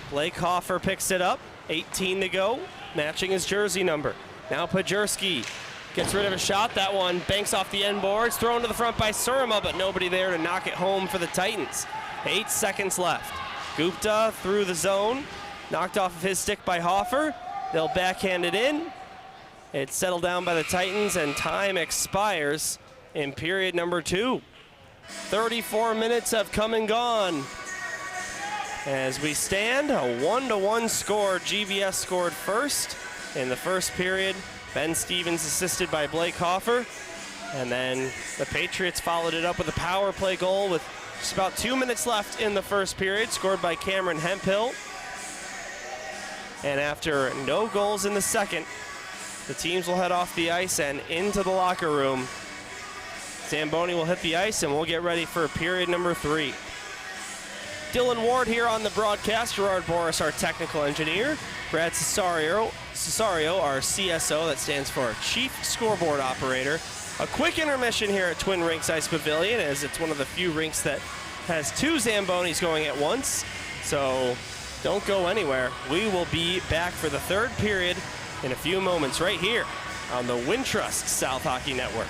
[SPEAKER 1] Blake Hoffer picks it up, 18 to go, matching his jersey number. Now Pajerski gets rid of a shot. That one banks off the end boards, thrown to the front by Surma, but nobody there to knock it home for the Titans. 8 seconds left. Gupta through the zone, knocked off of his stick by Hoffer. They'll backhand it in. It's settled down by the Titans, and time expires in period number 2. 34 minutes have come and gone. As we stand, a 1-1 score. GBS scored first in the first period. Ben Stevens assisted by Blake Hoffer. And then the Patriots followed it up with a power play goal with just about 2 minutes left in the first period, scored by Cameron Hemphill. And after no goals in the second, the teams will head off the ice and into the locker room Zamboni will hit the ice, and we'll get ready for period number 3. Dylan Ward here on the broadcast, Gerard Boris, our technical engineer, Brad Cesario, our CSO, that stands for Chief Scoreboard Operator. A quick intermission here at Twin Rinks Ice Pavilion, as it's one of the few rinks that has 2 Zambonis going at once, so don't go anywhere. We will be back for the 3rd period in a few moments right here on the Wintrust South Hockey Network.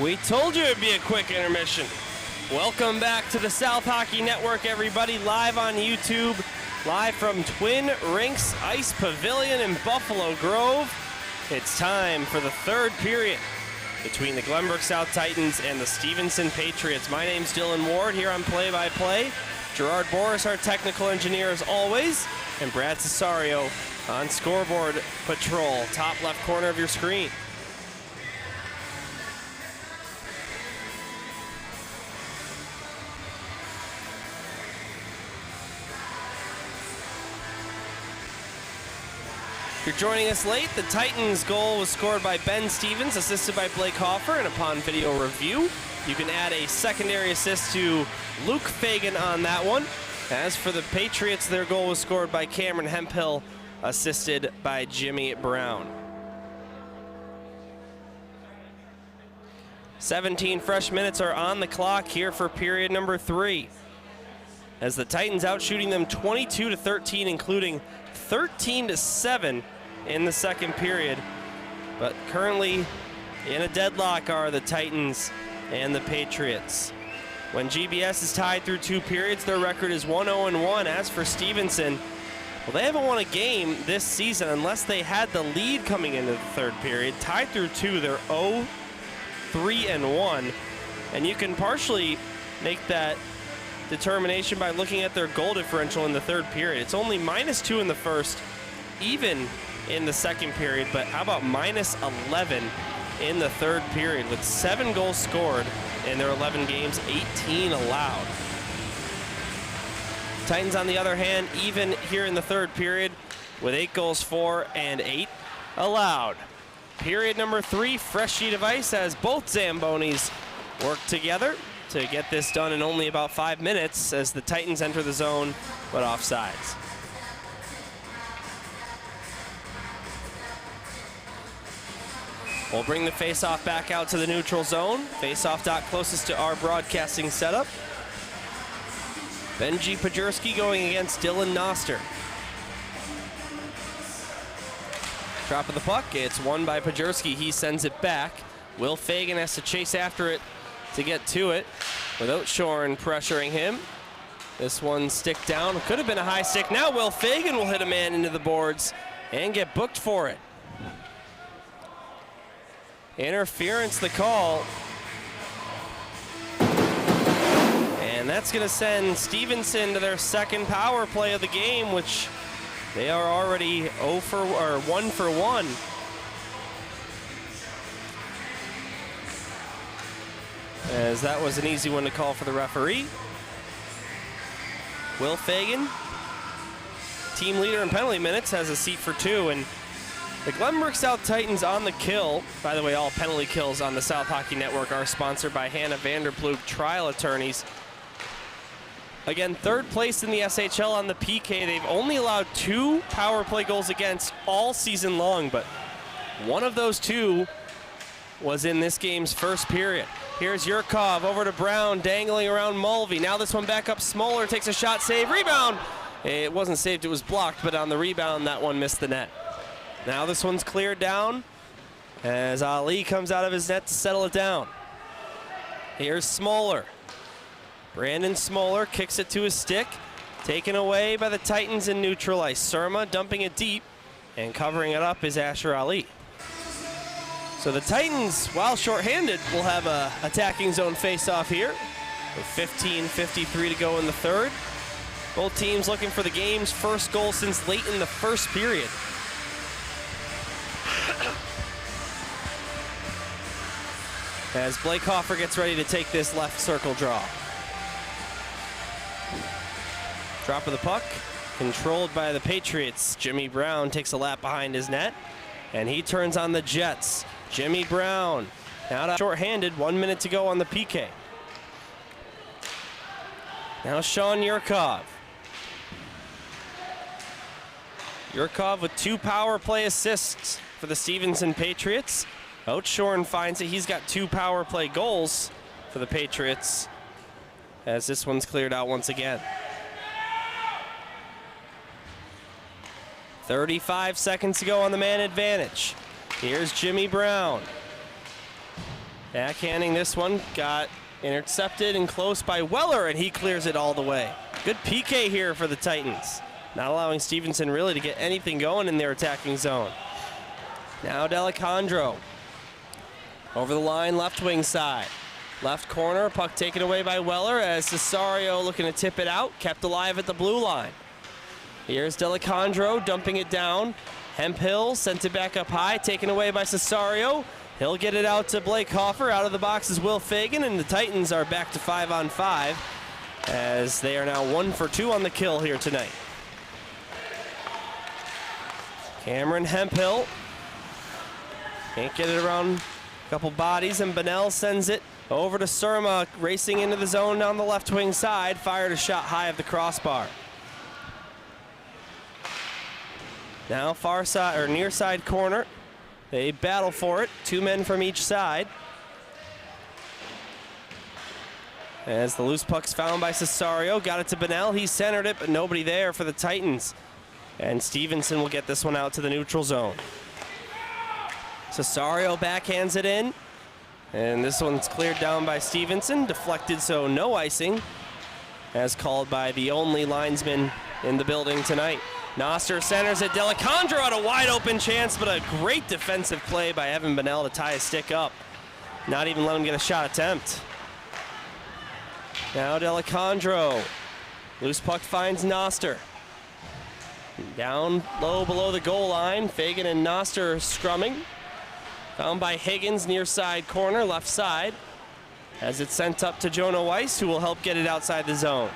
[SPEAKER 1] We told you it'd be a quick intermission. Welcome back to the South Hockey Network, everybody, live on YouTube, live from Twin Rinks Ice Pavilion in Buffalo Grove. It's time for the third period between the Glenbrook South Titans and the Stevenson Patriots. My name's Dylan Ward here on Play-by-Play. Gerard Boris, our technical engineer as always, and Brad Cesario on scoreboard patrol, top left corner of your screen. If you're joining us late, the Titans' goal was scored by Ben Stevens, assisted by Blake Hoffer, and upon video review, you can add a secondary assist to Luke Fagan on that one. As for the Patriots, their goal was scored by Cameron Hemphill, assisted by Jimmy Brown. 17 fresh minutes are on the clock here for period number 3. As the Titans out shooting them 22-13, including 13-7 in the second period. But currently in a deadlock are the Titans and the Patriots. When GBS is tied through 2 periods, their record is 1-0-1. As for Stevenson, well, they haven't won a game this season unless they had the lead coming into the third period. Tied through 2, they're 0-3-1. And you can partially make that determination by looking at their goal differential in the third period. It's only -2 in the first, even in the second period, but how about -11 in the third period with 7 goals scored in their 11 games, 18 allowed. Titans, on the other hand, even here in the third period with 8 goals for and 8 allowed. Period number 3, fresh sheet of ice as both Zambonis work together to get this done in only about 5 minutes as the Titans enter the zone, but offsides. We'll bring the faceoff back out to the neutral zone. Faceoff dot closest to our broadcasting setup. Benji Pajurski going against Dylan Noster. Drop of the puck, it's won by Pajurski. He sends it back. Will Fagan has to chase after it to get to it without Shorn pressuring him. This one stick down, could have been a high stick. Now Will Fagan will hit a man into the boards and get booked for it. Interference the call. And that's gonna send Stevenson to their second power play of the game, which they are already 1 for 1. As that was an easy one to call for the referee. Will Fagan, team leader in penalty minutes, has a seat for 2, and the Glenbrook South Titans on the kill. By the way, all penalty kills on the South Hockey Network are sponsored by Hannah Vanderploeg Trial Attorneys. Again, third place in the SHL on the PK. They've only allowed 2 power play goals against all season long, but one of those 2 was in this game's first period. Here's Yurkov over to Brown, dangling around Mulvey. Now this one back up, Smoller takes a shot, save, rebound. It wasn't saved, it was blocked, but on the rebound, that one missed the net. Now this one's cleared down as Ali comes out of his net to settle it down. Here's Smoller. Brandon Smoller kicks it to his stick, taken away by the Titans in neutral ice. Surma dumping it deep, and covering it up is Asher Ali. So the Titans, while shorthanded, will have a attacking zone face-off here with 15:53 to go in the third. Both teams looking for the game's first goal since late in the first period. As Blake Hoffer gets ready to take this left circle draw. Drop of the puck, controlled by the Patriots. Jimmy Brown takes a lap behind his net, and he turns on the Jets. Jimmy Brown, now shorthanded, 1 minute to go on the PK. Now Sean Yurkov. Yurkov with 2 power play assists for the Stevenson Patriots. Outshorn finds it. He's got 2 power play goals for the Patriots as this one's cleared out once again. 35 seconds to go on the man advantage. Here's Jimmy Brown. Backhanding this one, got intercepted and close by Weller, and he clears it all the way. Good PK here for the Titans, not allowing Stevenson really to get anything going in their attacking zone. Now D'Alessandro over the line, left wing side. Left corner, puck taken away by Weller as Cesario looking to tip it out, kept alive at the blue line. Here's D'Alessandro dumping it down. Hemphill sent it back up high, taken away by Cesario. He'll get it out to Blake Hoffer. Out of the box is Will Fagan, and the Titans are back to 5-on-5 as they are now 1 for 2 on the kill here tonight. Cameron Hemphill can't get it around a couple bodies, and Bonnell sends it over to Surma, racing into the zone down the left wing side, fired a shot high of the crossbar. Now far side or near side corner. They battle for it, 2 men from each side. As the loose puck's found by Cesario, got it to Bonnell. He centered it, but nobody there for the Titans. And Stevenson will get this one out to the neutral zone. Cesario backhands it in. And this one's cleared down by Stevenson, deflected, so no icing, as called by the only linesman in the building tonight. Noster centers it. D'Alessandro had a wide open chance, but a great defensive play by Evan Bonnell to tie his stick up. Not even let him get a shot attempt. Now D'Alessandro. Loose puck finds Noster. Down low below the goal line. Fagan and Noster scrumming. Found by Higgins, near side corner, left side. As it's sent up to Jonah Weiss, who will help get it outside the zone.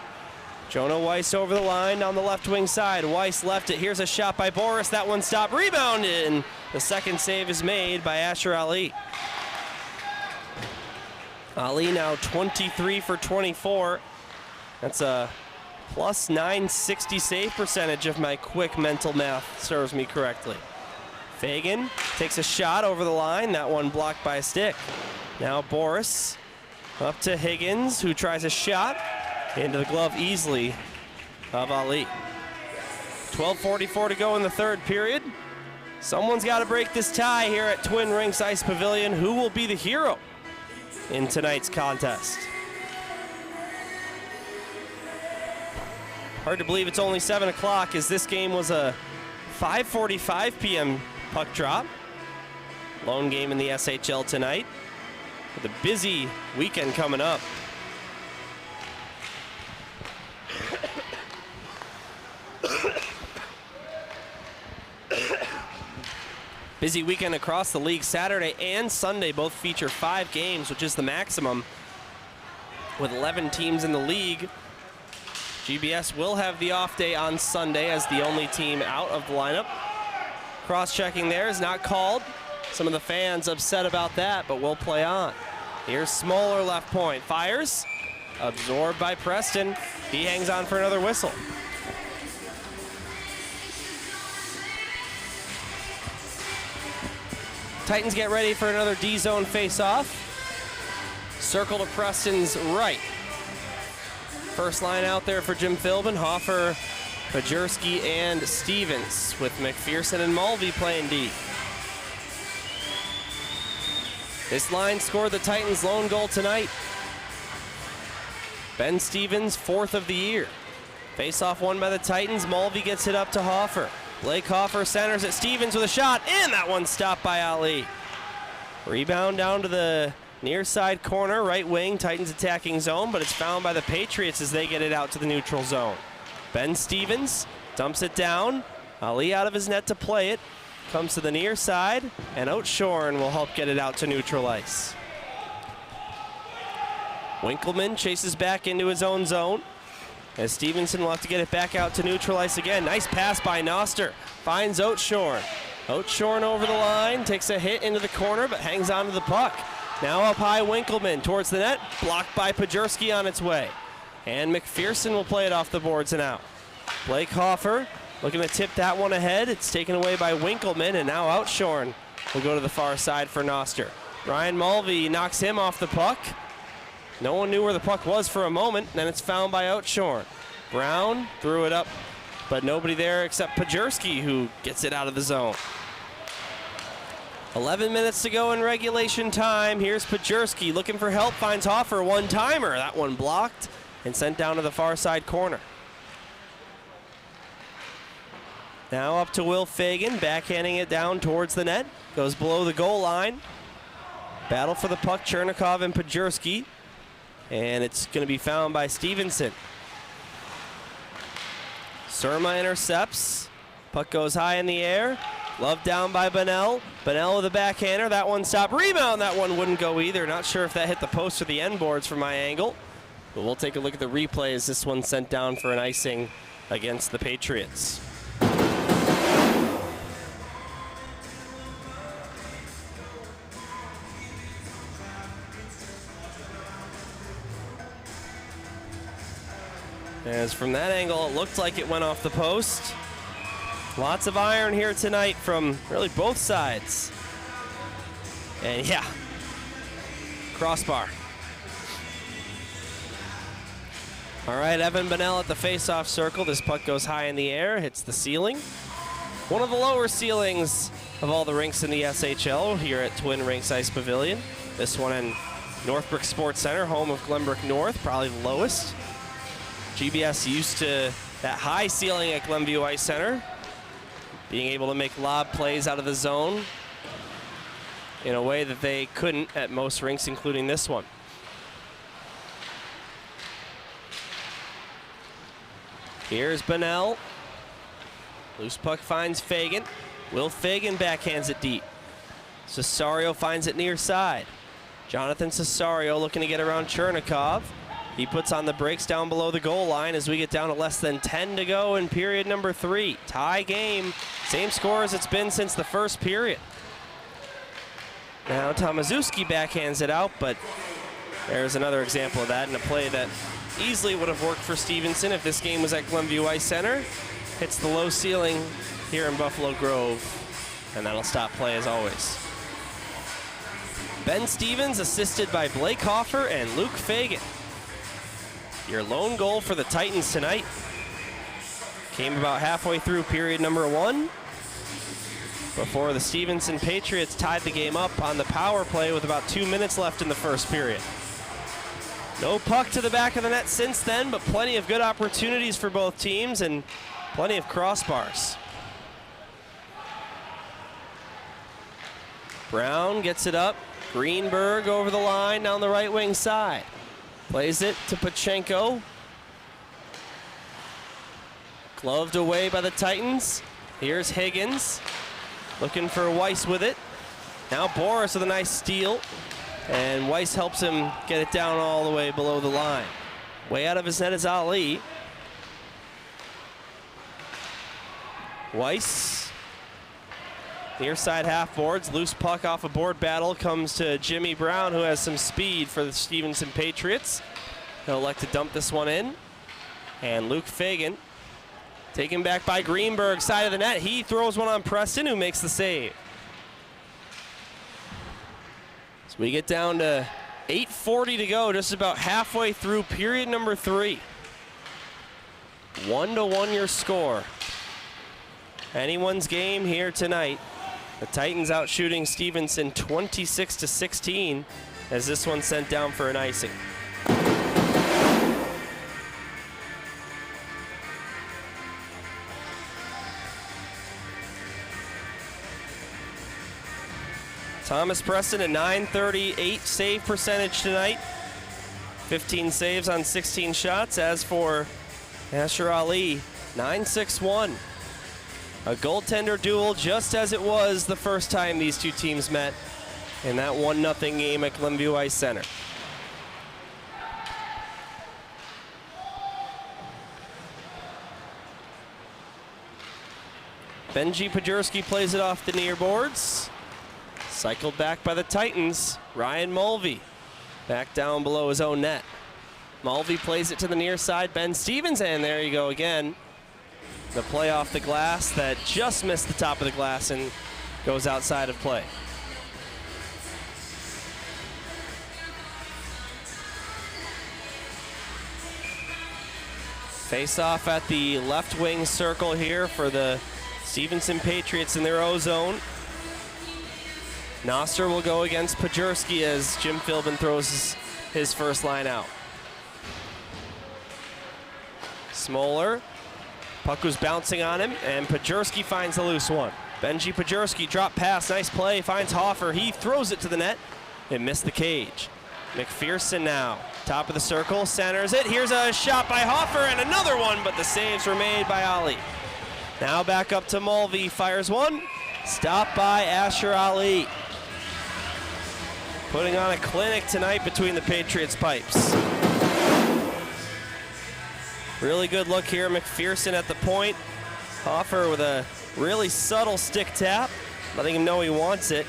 [SPEAKER 1] Jonah Weiss over the line on the left wing side. Weiss left it. Here's a shot by Boris. That one stopped. Rebounded. And the second save is made by Asher Ali. Ali now 23 for 24. That's a plus 960 save percentage if my quick mental math serves me correctly. Fagan takes a shot over the line. That one blocked by a stick. Now Boris up to Higgins, who tries a shot. Into the glove easily of Ali. 12:44 to go in the third period. Someone's got to break this tie here at Twin Rinks Ice Pavilion. Who will be the hero in tonight's contest? Hard to believe it's only 7 o'clock, as this game was a 5:45 p.m. puck drop. Lone game in the SHL tonight, with a busy weekend coming up. Busy weekend across the league. Saturday and Sunday both feature 5 games, which is the maximum with 11 teams in the league. GBS will have the off day on Sunday as the only team out of the lineup. Cross-checking there is not called. Some of the fans upset about that, but we'll play on. Here's Smoller, left point. Fires. Absorbed by Preston. He hangs on for another whistle. Titans get ready for another D-zone face-off. Circle to Preston's right. First line out there for Jim Philbin. Hoffer, Pajerski, and Stevens, with McPherson and Mulvey playing D. This line scored the Titans' lone goal tonight. Ben Stevens, 4th of the year. Face-off won by the Titans. Mulvey gets it up to Hoffer. Blake Hoffer centers at Stevens with a shot, and that one stopped by Ali. Rebound down to the near side corner, right wing, Titans attacking zone, but it's found by the Patriots as they get it out to the neutral zone. Ben Stevens dumps it down. Ali out of his net to play it. Comes to the near side, and Outshorn will help get it out to neutral ice. Winkleman chases back into his own zone, as Stevenson will have to get it back out to neutral ice again. Nice pass by Noster. Finds Outshorn. Outshorn over the line, takes a hit into the corner, but hangs on to the puck. Now up high, Winkleman towards the net, blocked by Pajerski on its way. And McPherson will play it off the boards and out. Blake Hoffer looking to tip that one ahead. It's taken away by Winkleman, and now Outshorn will go to the far side for Noster. Ryan Mulvey knocks him off the puck. No one knew where the puck was for a moment, then it's found by Outshorn. Brown threw it up, but nobody there except Pajerski, who gets it out of the zone. 11 minutes to go in regulation time. Here's Pajerski looking for help, finds Hoffer, one-timer. That one blocked and sent down to the far side corner. Now up to Will Fagan, backhanding it down towards the net. Goes below the goal line. Battle for the puck, Chernikov and Pajerski. And it's going to be found by Stevenson. Surma intercepts. Puck goes high in the air. Love down by Bunnell. Bunnell with a backhander. That one stopped. Rebound. That one wouldn't go either. Not sure if that hit the post or the end boards from my angle. But we'll take a look at the replay as this one sent down for an icing against the Patriots. As from that angle, it looked like it went off the post. Lots of iron here tonight from really both sides. And yeah, crossbar. All right, Evan Bunnell at the face-off circle. This puck goes high in the air, hits the ceiling. One of the lower ceilings of all the rinks in the SHL here at Twin Rinks Ice Pavilion. This one in Northbrook Sports Center, home of Glenbrook North, probably the lowest. GBS used to that high ceiling at Glenview Ice Center, being able to make lob plays out of the zone in a way that they couldn't at most rinks, including this one. Here's Bunnell. Loose puck finds Fagan. Will Fagan backhands it deep. Cesario finds it near side. Jonathan Cesario looking to get around Chernikov. He puts on the brakes down below the goal line as we get down to less than 10 to go in period number 3. Tie game, same score as it's been since the first period. Now Tomaszewski backhands it out, but there's another example of that in a play that easily would have worked for Stevenson if this game was at Glenview Ice Center. Hits the low ceiling here in Buffalo Grove, and that'll stop play as always. Ben Stevens assisted by Blake Hoffer and Luke Fagan. Your lone goal for the Titans tonight came about halfway through period number 1 before the Stevenson Patriots tied the game up on the power play with about 2 minutes left in the first period. No puck to the back of the net since then, but plenty of good opportunities for both teams and plenty of crossbars. Brown gets it up. Greenberg over the line down the right wing side. Plays it to Pachenko. Gloved away by the Titans. Here's Higgins. Looking for Weiss with it. Now Boris with a nice steal. And Weiss helps him get it down all the way below the line. Way out of his net is Ali. Weiss. Near side half boards. Loose puck off a board battle comes to Jimmy Brown, who has some speed for the Stevenson Patriots. He'll elect to dump this one in. And Luke Fagan taken back by Greenberg, side of the net. He throws one on Preston, who makes the save. So we get down to 8:40 to go, just about halfway through period number 3. 1-1 your score. Anyone's game here tonight. The Titans out shooting Stevenson 26-16 as this one sent down for an icing. Thomas Preston at .938 save percentage tonight. 15 saves on 16 shots. As for Asher Ali, .961. A goaltender duel just as it was the first time these two teams met in that 1-0 game at Glenview Ice Center. Benji Pajerski plays it off the near boards. Cycled back by the Titans. Ryan Mulvey back down below his own net. Mulvey plays it to the near side. Ben Stevens, and there you go again. The play off the glass that just missed the top of the glass and goes outside of play. Face off at the left wing circle here for the Stevenson Patriots in their O zone. Noster will go against Pajerski as Jim Philbin throws his first line out. Smoller, puck was bouncing on him, and Pajerski finds the loose one. Benji Pajerski, drop pass, nice play, finds Hoffer. He throws it to the net. It missed the cage. McPherson now, top of the circle, centers it. Here's a shot by Hoffer and another one, but the saves were made by Ali. Now back up to Mulvey, fires one. Stopped by Asher Ali. Putting on a clinic tonight between the Patriots pipes. Really good look here, McPherson at the point. Hoffer with a really subtle stick tap, letting him know he wants it.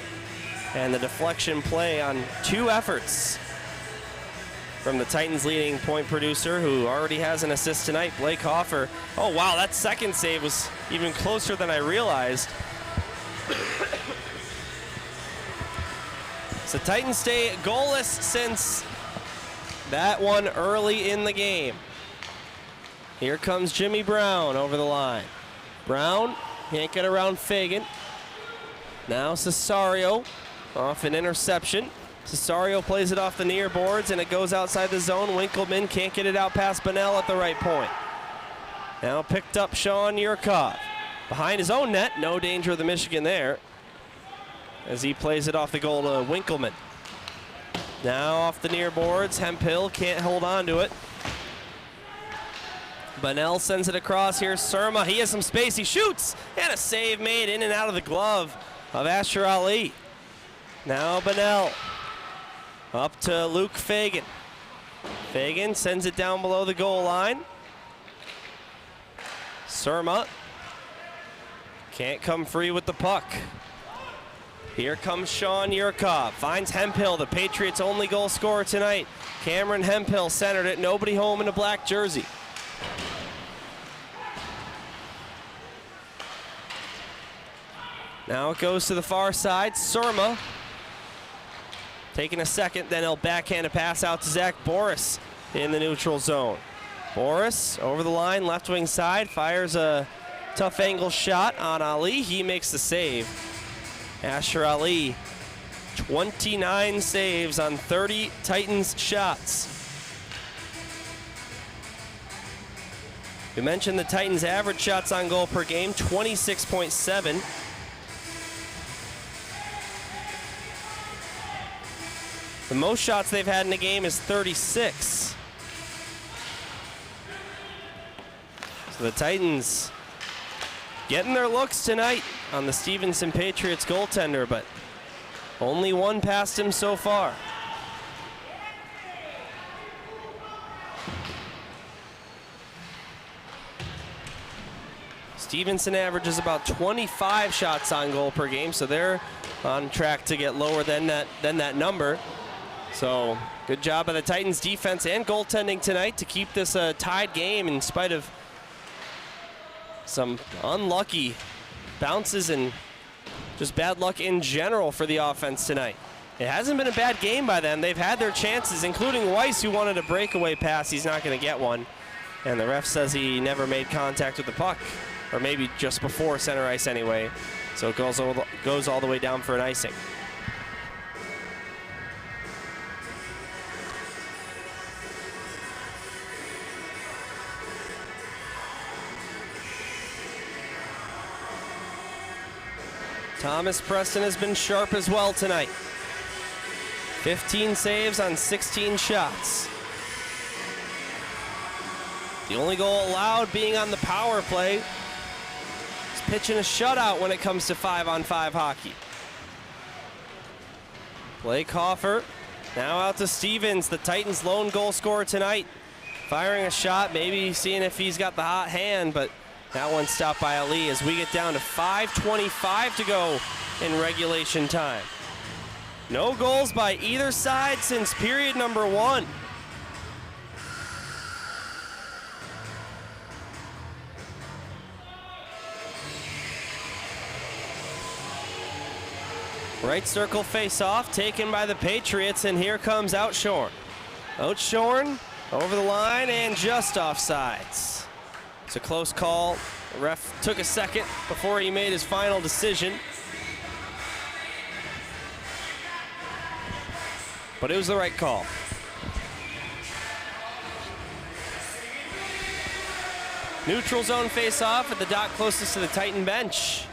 [SPEAKER 1] And the deflection play on 2 efforts from the Titans' leading point producer, who already has an assist tonight, Blake Hoffer. Oh, wow, that second save was even closer than I realized. So Titans stay goalless since that one early in the game. Here comes Jimmy Brown over the line. Brown can't get around Fagan. Now Cesario off an interception. Cesario plays it off the near boards and it goes outside the zone. Winkleman can't get it out past Bonnell at the right point. Now picked up Sean Yurkov. Behind his own net, no danger of the Michigan there, as he plays it off the goal to Winkleman. Now off the near boards, Hemphill can't hold on to it. Bonnell sends it across. Here's Surma. He has some space. He shoots, and a save made in and out of the glove of Asher Ali. Now Bonnell up to Luke Fagan. Fagan sends it down below the goal line. Surma can't come free with the puck. Here comes Sean Yurkov. Finds Hemphill, the Patriots' only goal scorer tonight. Cameron Hemphill centered it. Nobody home in a black jersey. Now it goes to the far side. Surma taking a second, then he'll backhand a pass out to Zach Boris in the neutral zone. Boris over the line, left wing side, fires a tough angle shot on Ali. He makes the save. Asher Ali, 29 saves on 30 Titans shots. We mentioned the Titans' average shots on goal per game, 26.7. The most shots they've had in a game is 36. So the Titans getting their looks tonight on the Stevenson Patriots goaltender, but only one past him so far. Stevenson averages about 25 shots on goal per game, so they're on track to get lower than that number. So good job by the Titans defense and goaltending tonight to keep this a tied game in spite of some unlucky bounces and just bad luck in general for the offense tonight. It hasn't been a bad game by them. They've had their chances, including Weiss, who wanted a breakaway pass. He's not going to get one. And the ref says he never made contact with the puck, or maybe just before center ice anyway. So it goes all the way down for an icing. Thomas Preston has been sharp as well tonight. 15 saves on 16 shots. The only goal allowed being on the power play. He's pitching a shutout when it comes to 5-on-5 hockey. Blake Hoffer now out to Stevens, the Titans' lone goal scorer tonight. Firing a shot, maybe seeing if he's got the hot hand, but that one stopped by Ali as we get down to 5:25 to go in regulation time. No goals by either side since period number 1. Right circle face-off taken by the Patriots, and here comes Outshorn. Outshorn over the line and just offsides. It's a close call. The ref took a second before he made his final decision. but it was the right call. Neutral zone face-off at the dot closest to the Titan bench.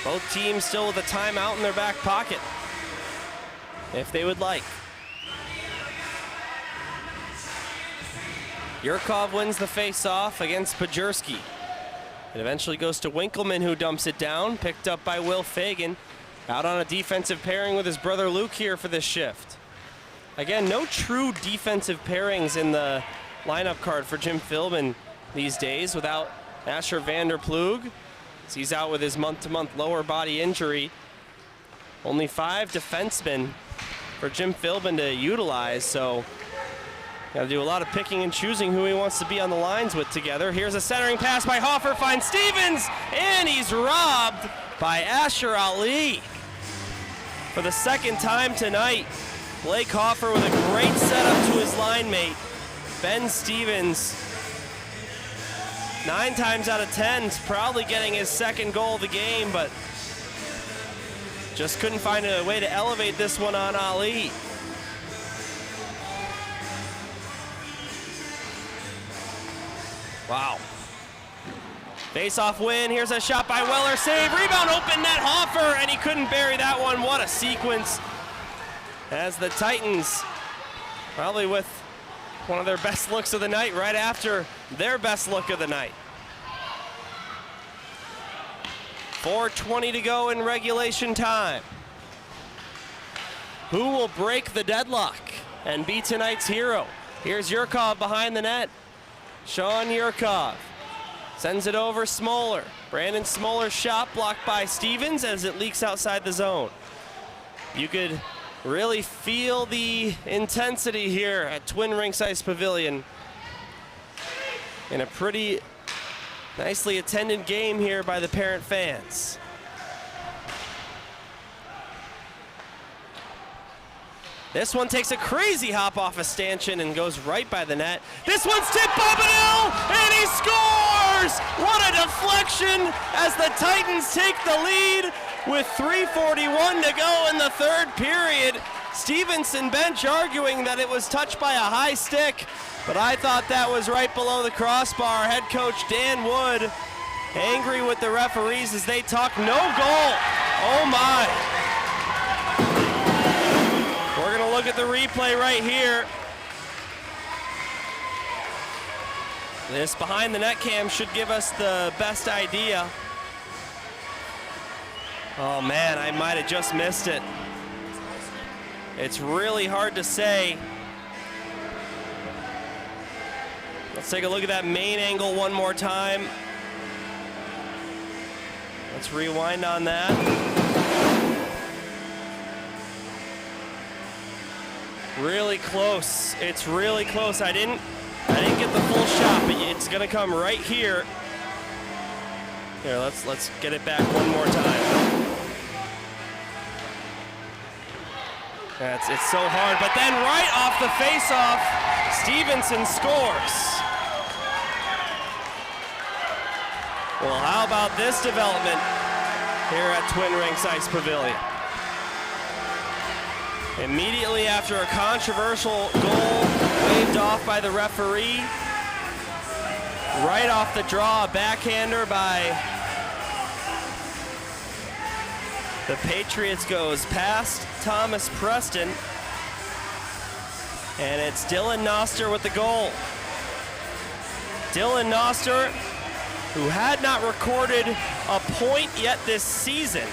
[SPEAKER 1] Both teams still with a timeout in their back pocket, if they would like. Yurkov wins the face-off against Pajerski. It eventually goes to Winkleman, who dumps it down, picked up by Will Fagan. Out on a defensive pairing with his brother Luke here for this shift. Again, no true defensive pairings in the lineup card for Jim Philbin these days without Asher Vanderplug. He's out with his month-to-month lower body injury. Only 5 defensemen for Jim Philbin to utilize, so got to do a lot of picking and choosing who he wants to be on the lines with together. Here's a centering pass by Hoffer, finds Stevens, and he's robbed by Asher Ali. For the second time tonight, Blake Hoffer with a great setup to his line mate, Ben Stevens. 9 times out of 10, proudly getting his second goal of the game, but just couldn't find a way to elevate this one on Ali. Wow. Face-off win. Here's a shot by Weller. Save. Rebound. Open net. Hoffer. And he couldn't bury that one. What a sequence. As the Titans, probably with one of their best looks of the night right after their best look of the night. 4:20 to go in regulation time. Who will break the deadlock and be tonight's hero? Here's Yurkov behind the net. Sean Yurkov sends it over Smoller. Brandon Smoller's shot blocked by Stevens as it leaks outside the zone. You could really feel the intensity here at Twin Rinks Ice Pavilion in a pretty nicely attended game here by the parent fans. This one takes a crazy hop off a stanchion and goes right by the net. This one's tipped Bobadil, and he scores! What a deflection as the Titans take the lead with 3:41 to go in the third period. Stevenson bench arguing that it was touched by a high stick, but I thought that was right below the crossbar. Head coach Dan Wood angry with the referees as they talk no goal. Oh my. We're gonna look at the replay right here. This behind the net cam should give us the best idea. Oh man, I might have just missed it. It's really hard to say. Let's take a look at that main angle one more time. Let's rewind on that. Really close. It's really close. I didn't get the full shot, but it's gonna come right here. Here, let's get it back one more time. It's so hard, but then right off the face-off, Stevenson scores. Well, how about this development here at Twin Rinks Ice Pavilion? Immediately after a controversial goal waved off by the referee, right off the draw, a backhander by the Patriots goes past Thomas Preston, and it's Dylan Noster with the goal. Dylan Noster, who had not recorded a point yet this season.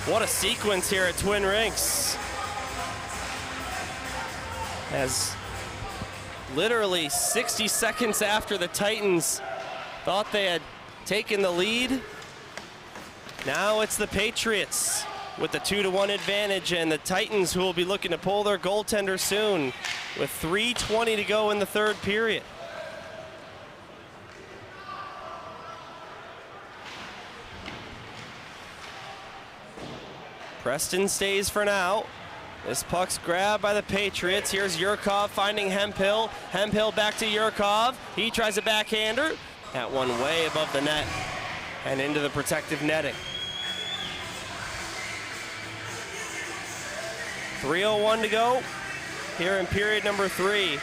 [SPEAKER 1] What a sequence here at Twin Rinks. As literally 60 seconds after the Titans thought they had taken the lead, now it's the Patriots with the 2-1 advantage, and the Titans who will be looking to pull their goaltender soon with 3:20 to go in the third period. Preston stays for now. This puck's grabbed by the Patriots. Here's Yurkov finding Hemphill. Hemphill back to Yurkov. He tries a backhander. That one way above the net and into the protective netting. 3:01 to go here in period number 3.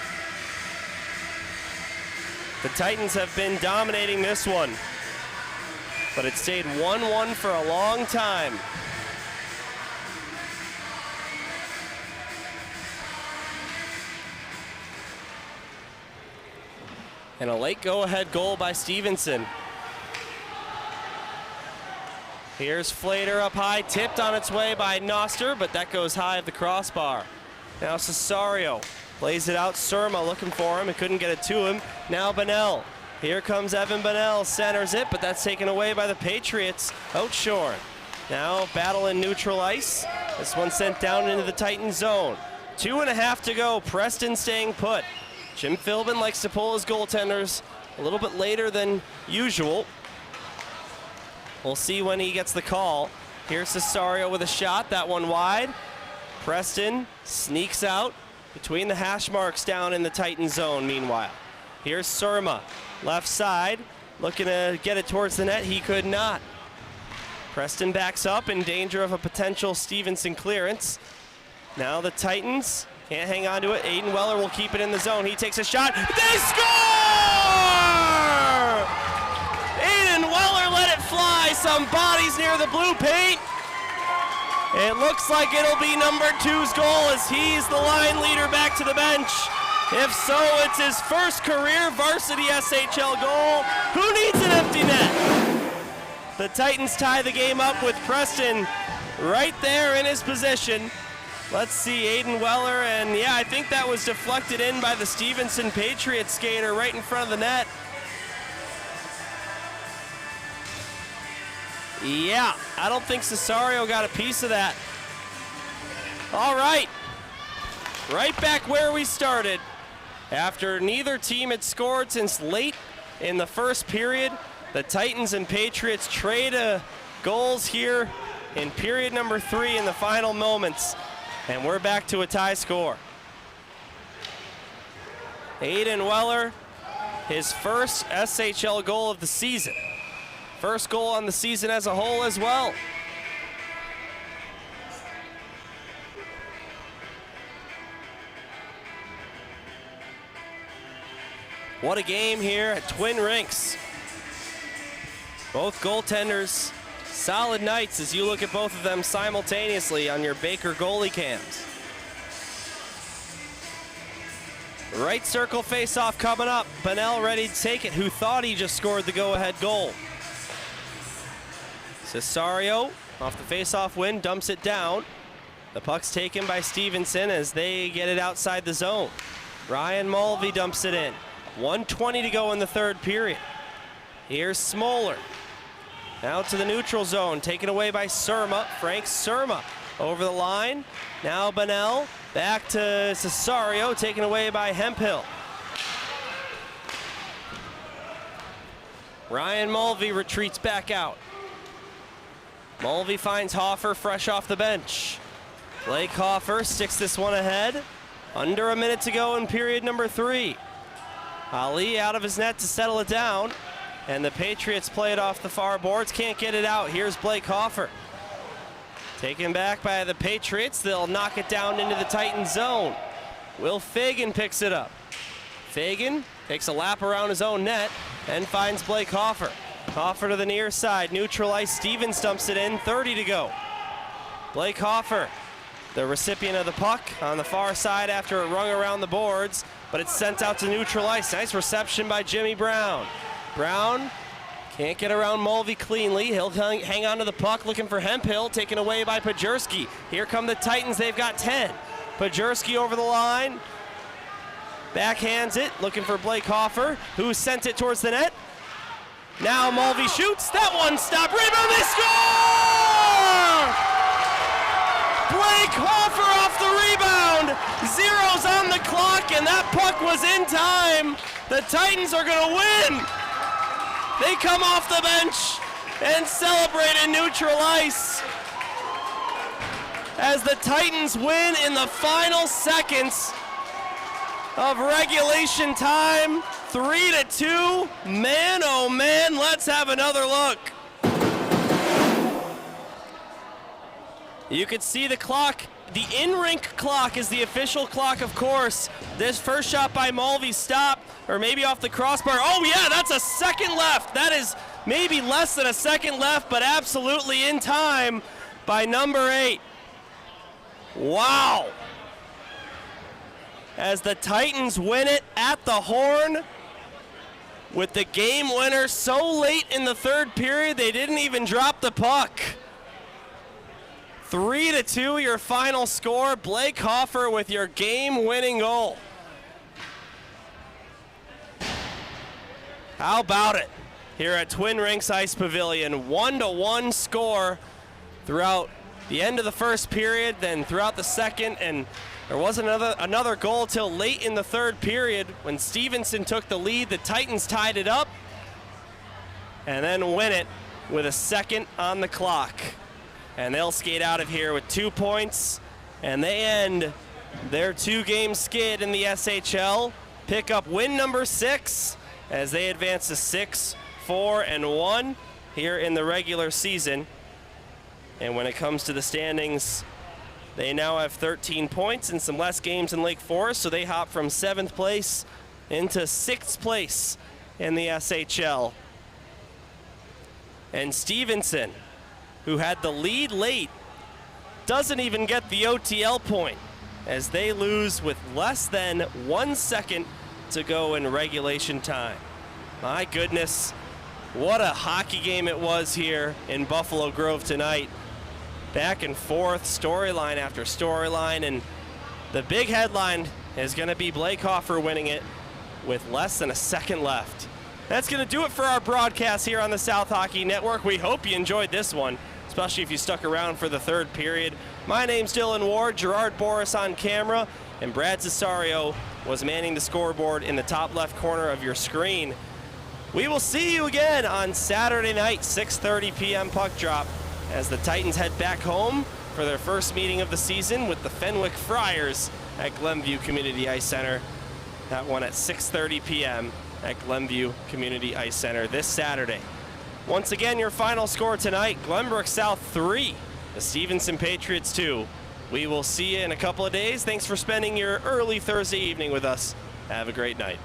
[SPEAKER 1] The Titans have been dominating this one, but it stayed 1-1 for a long time. And a late go-ahead goal by Stevenson. Here's Flater up high, tipped on its way by Noster, but that goes high of the crossbar. Now Cesario plays it out. Surma looking for him. It couldn't get it to him. Now Bonnell. Here comes Evan Bonnell. Centers it, but that's taken away by the Patriots. Outshorn. Now battle in neutral ice. This one sent down into the Titan zone. 2.5 to go. Preston staying put. Jim Philbin likes to pull his goaltenders a little bit later than usual. We'll see when he gets the call. Here's Cesario with a shot. That one wide. Preston sneaks out between the hash marks down in the Titan zone meanwhile. Here's Surma, left side, looking to get it towards the net. He could not. Preston backs up in danger of a potential Stevenson clearance. Now the Titans can't hang on to it. Aiden Weller will keep it in the zone. He takes a shot. They score! Aiden Weller let it fly. Some bodies near the blue paint. It looks like it'll be number 2's goal as he's the line leader back to the bench. If so, it's his first career varsity SHL goal. Who needs an empty net? The Titans tie the game up with Preston right there in his position. Let's see, Aiden Weller, and yeah, I think that was deflected in by the Stevenson Patriots skater right in front of the net. Yeah, I don't think Cesario got a piece of that. All right, right back where we started. After neither team had scored since late in the first period, the Titans and Patriots trade goals here in period number 3 in the final moments. And we're back to a tie score. Aiden Weller, his first SHL goal of the season. First goal on the season as a whole as well. What a game here at Twin Rinks. Both goaltenders, solid nights as you look at both of them simultaneously on your Baker goalie cams. Right circle face-off coming up. Bonnell ready to take it, who thought he just scored the go-ahead goal. Cesario off the face-off win, dumps it down. The puck's taken by Stevenson as they get it outside the zone. Ryan Mulvey dumps it in. 1:20 to go in the third period. Here's Smoller. Out to the neutral zone, taken away by Surma. Frank Surma over the line. Now Bonnell back to Cesario, taken away by Hemphill. Ryan Mulvey retreats back out. Mulvey finds Hoffer fresh off the bench. Blake Hoffer sticks this one ahead. Under a minute to go in period number 3. Ali out of his net to settle it down. And the Patriots play it off the far boards, can't get it out. Here's Blake Hoffer. Taken back by the Patriots, they'll knock it down into the Titan zone. Will Fagan picks it up. Fagan takes a lap around his own net and finds Blake Hoffer. Hoffer to the near side, neutral ice, Stevens dumps it in, 30 to go. Blake Hoffer, the recipient of the puck on the far side after it rung around the boards, but it's sent out to neutral ice. Nice reception by Jimmy Brown. Brown can't get around Mulvey cleanly. He'll hang on to the puck, looking for Hemphill, taken away by Pajerski. Here come the Titans, they've got 10. Pajerski over the line, backhands it, looking for Blake Hoffer, who sent it towards the net. Now Mulvey shoots, that one stopped, rebound, they score! Blake Hoffer off the rebound, zeros on the clock, and that puck was in time. The Titans are gonna win. They come off the bench and celebrate in neutral ice as the Titans win in the final seconds of regulation time, 3-2. Man, oh man, let's have another look. You could see the clock the in-rink clock is the official clock, of course. This first shot by Mulvey stopped, or maybe off the crossbar. Oh yeah, that's a second left. That is maybe less than a second left, but absolutely in time by number 8. Wow. As the Titans win it at the horn with the game winner so late in the third period, they didn't even drop the puck. 3-2 your final score. Blake Hoffer with your game-winning goal. How about it here at Twin Rinks Ice Pavilion? 1-1 score throughout the end of the first period, then throughout the second, and there wasn't another goal till late in the third period when Stevenson took the lead. The Titans tied it up and then win it with a second on the clock. And they'll skate out of here with 2 points, and they end their 2-game skid in the SHL, pick up win number 6 as they advance to 6-4-1 here in the regular season. And when it comes to the standings, they now have 13 points and some less games in Lake Forest, so they hop from 7th place into 6th place in the SHL. And Stevenson, who had the lead late, doesn't even get the OTL point as they lose with less than 1 second to go in regulation time. My goodness, what a hockey game it was here in Buffalo Grove tonight. Back and forth, storyline after storyline, and the big headline is going to be Blake Hoffer winning it with less than a second left. That's going to do it for our broadcast here on the South Hockey Network. We hope you enjoyed this one, especially if you stuck around for the third period. My name's Dylan Ward, Gerard Boris on camera, and Brad Cesario was manning the scoreboard in the top left corner of your screen. We will see you again on Saturday night, 6:30 p.m. puck drop, as the Titans head back home for their first meeting of the season with the Fenwick Friars at Glenview Community Ice Center. That one at 6:30 p.m. at Glenview Community Ice Center this Saturday. Once again, your final score tonight, Glenbrook South 3, the Stevenson Patriots 2. We will see you in a couple of days. Thanks for spending your early Thursday evening with us. Have a great night.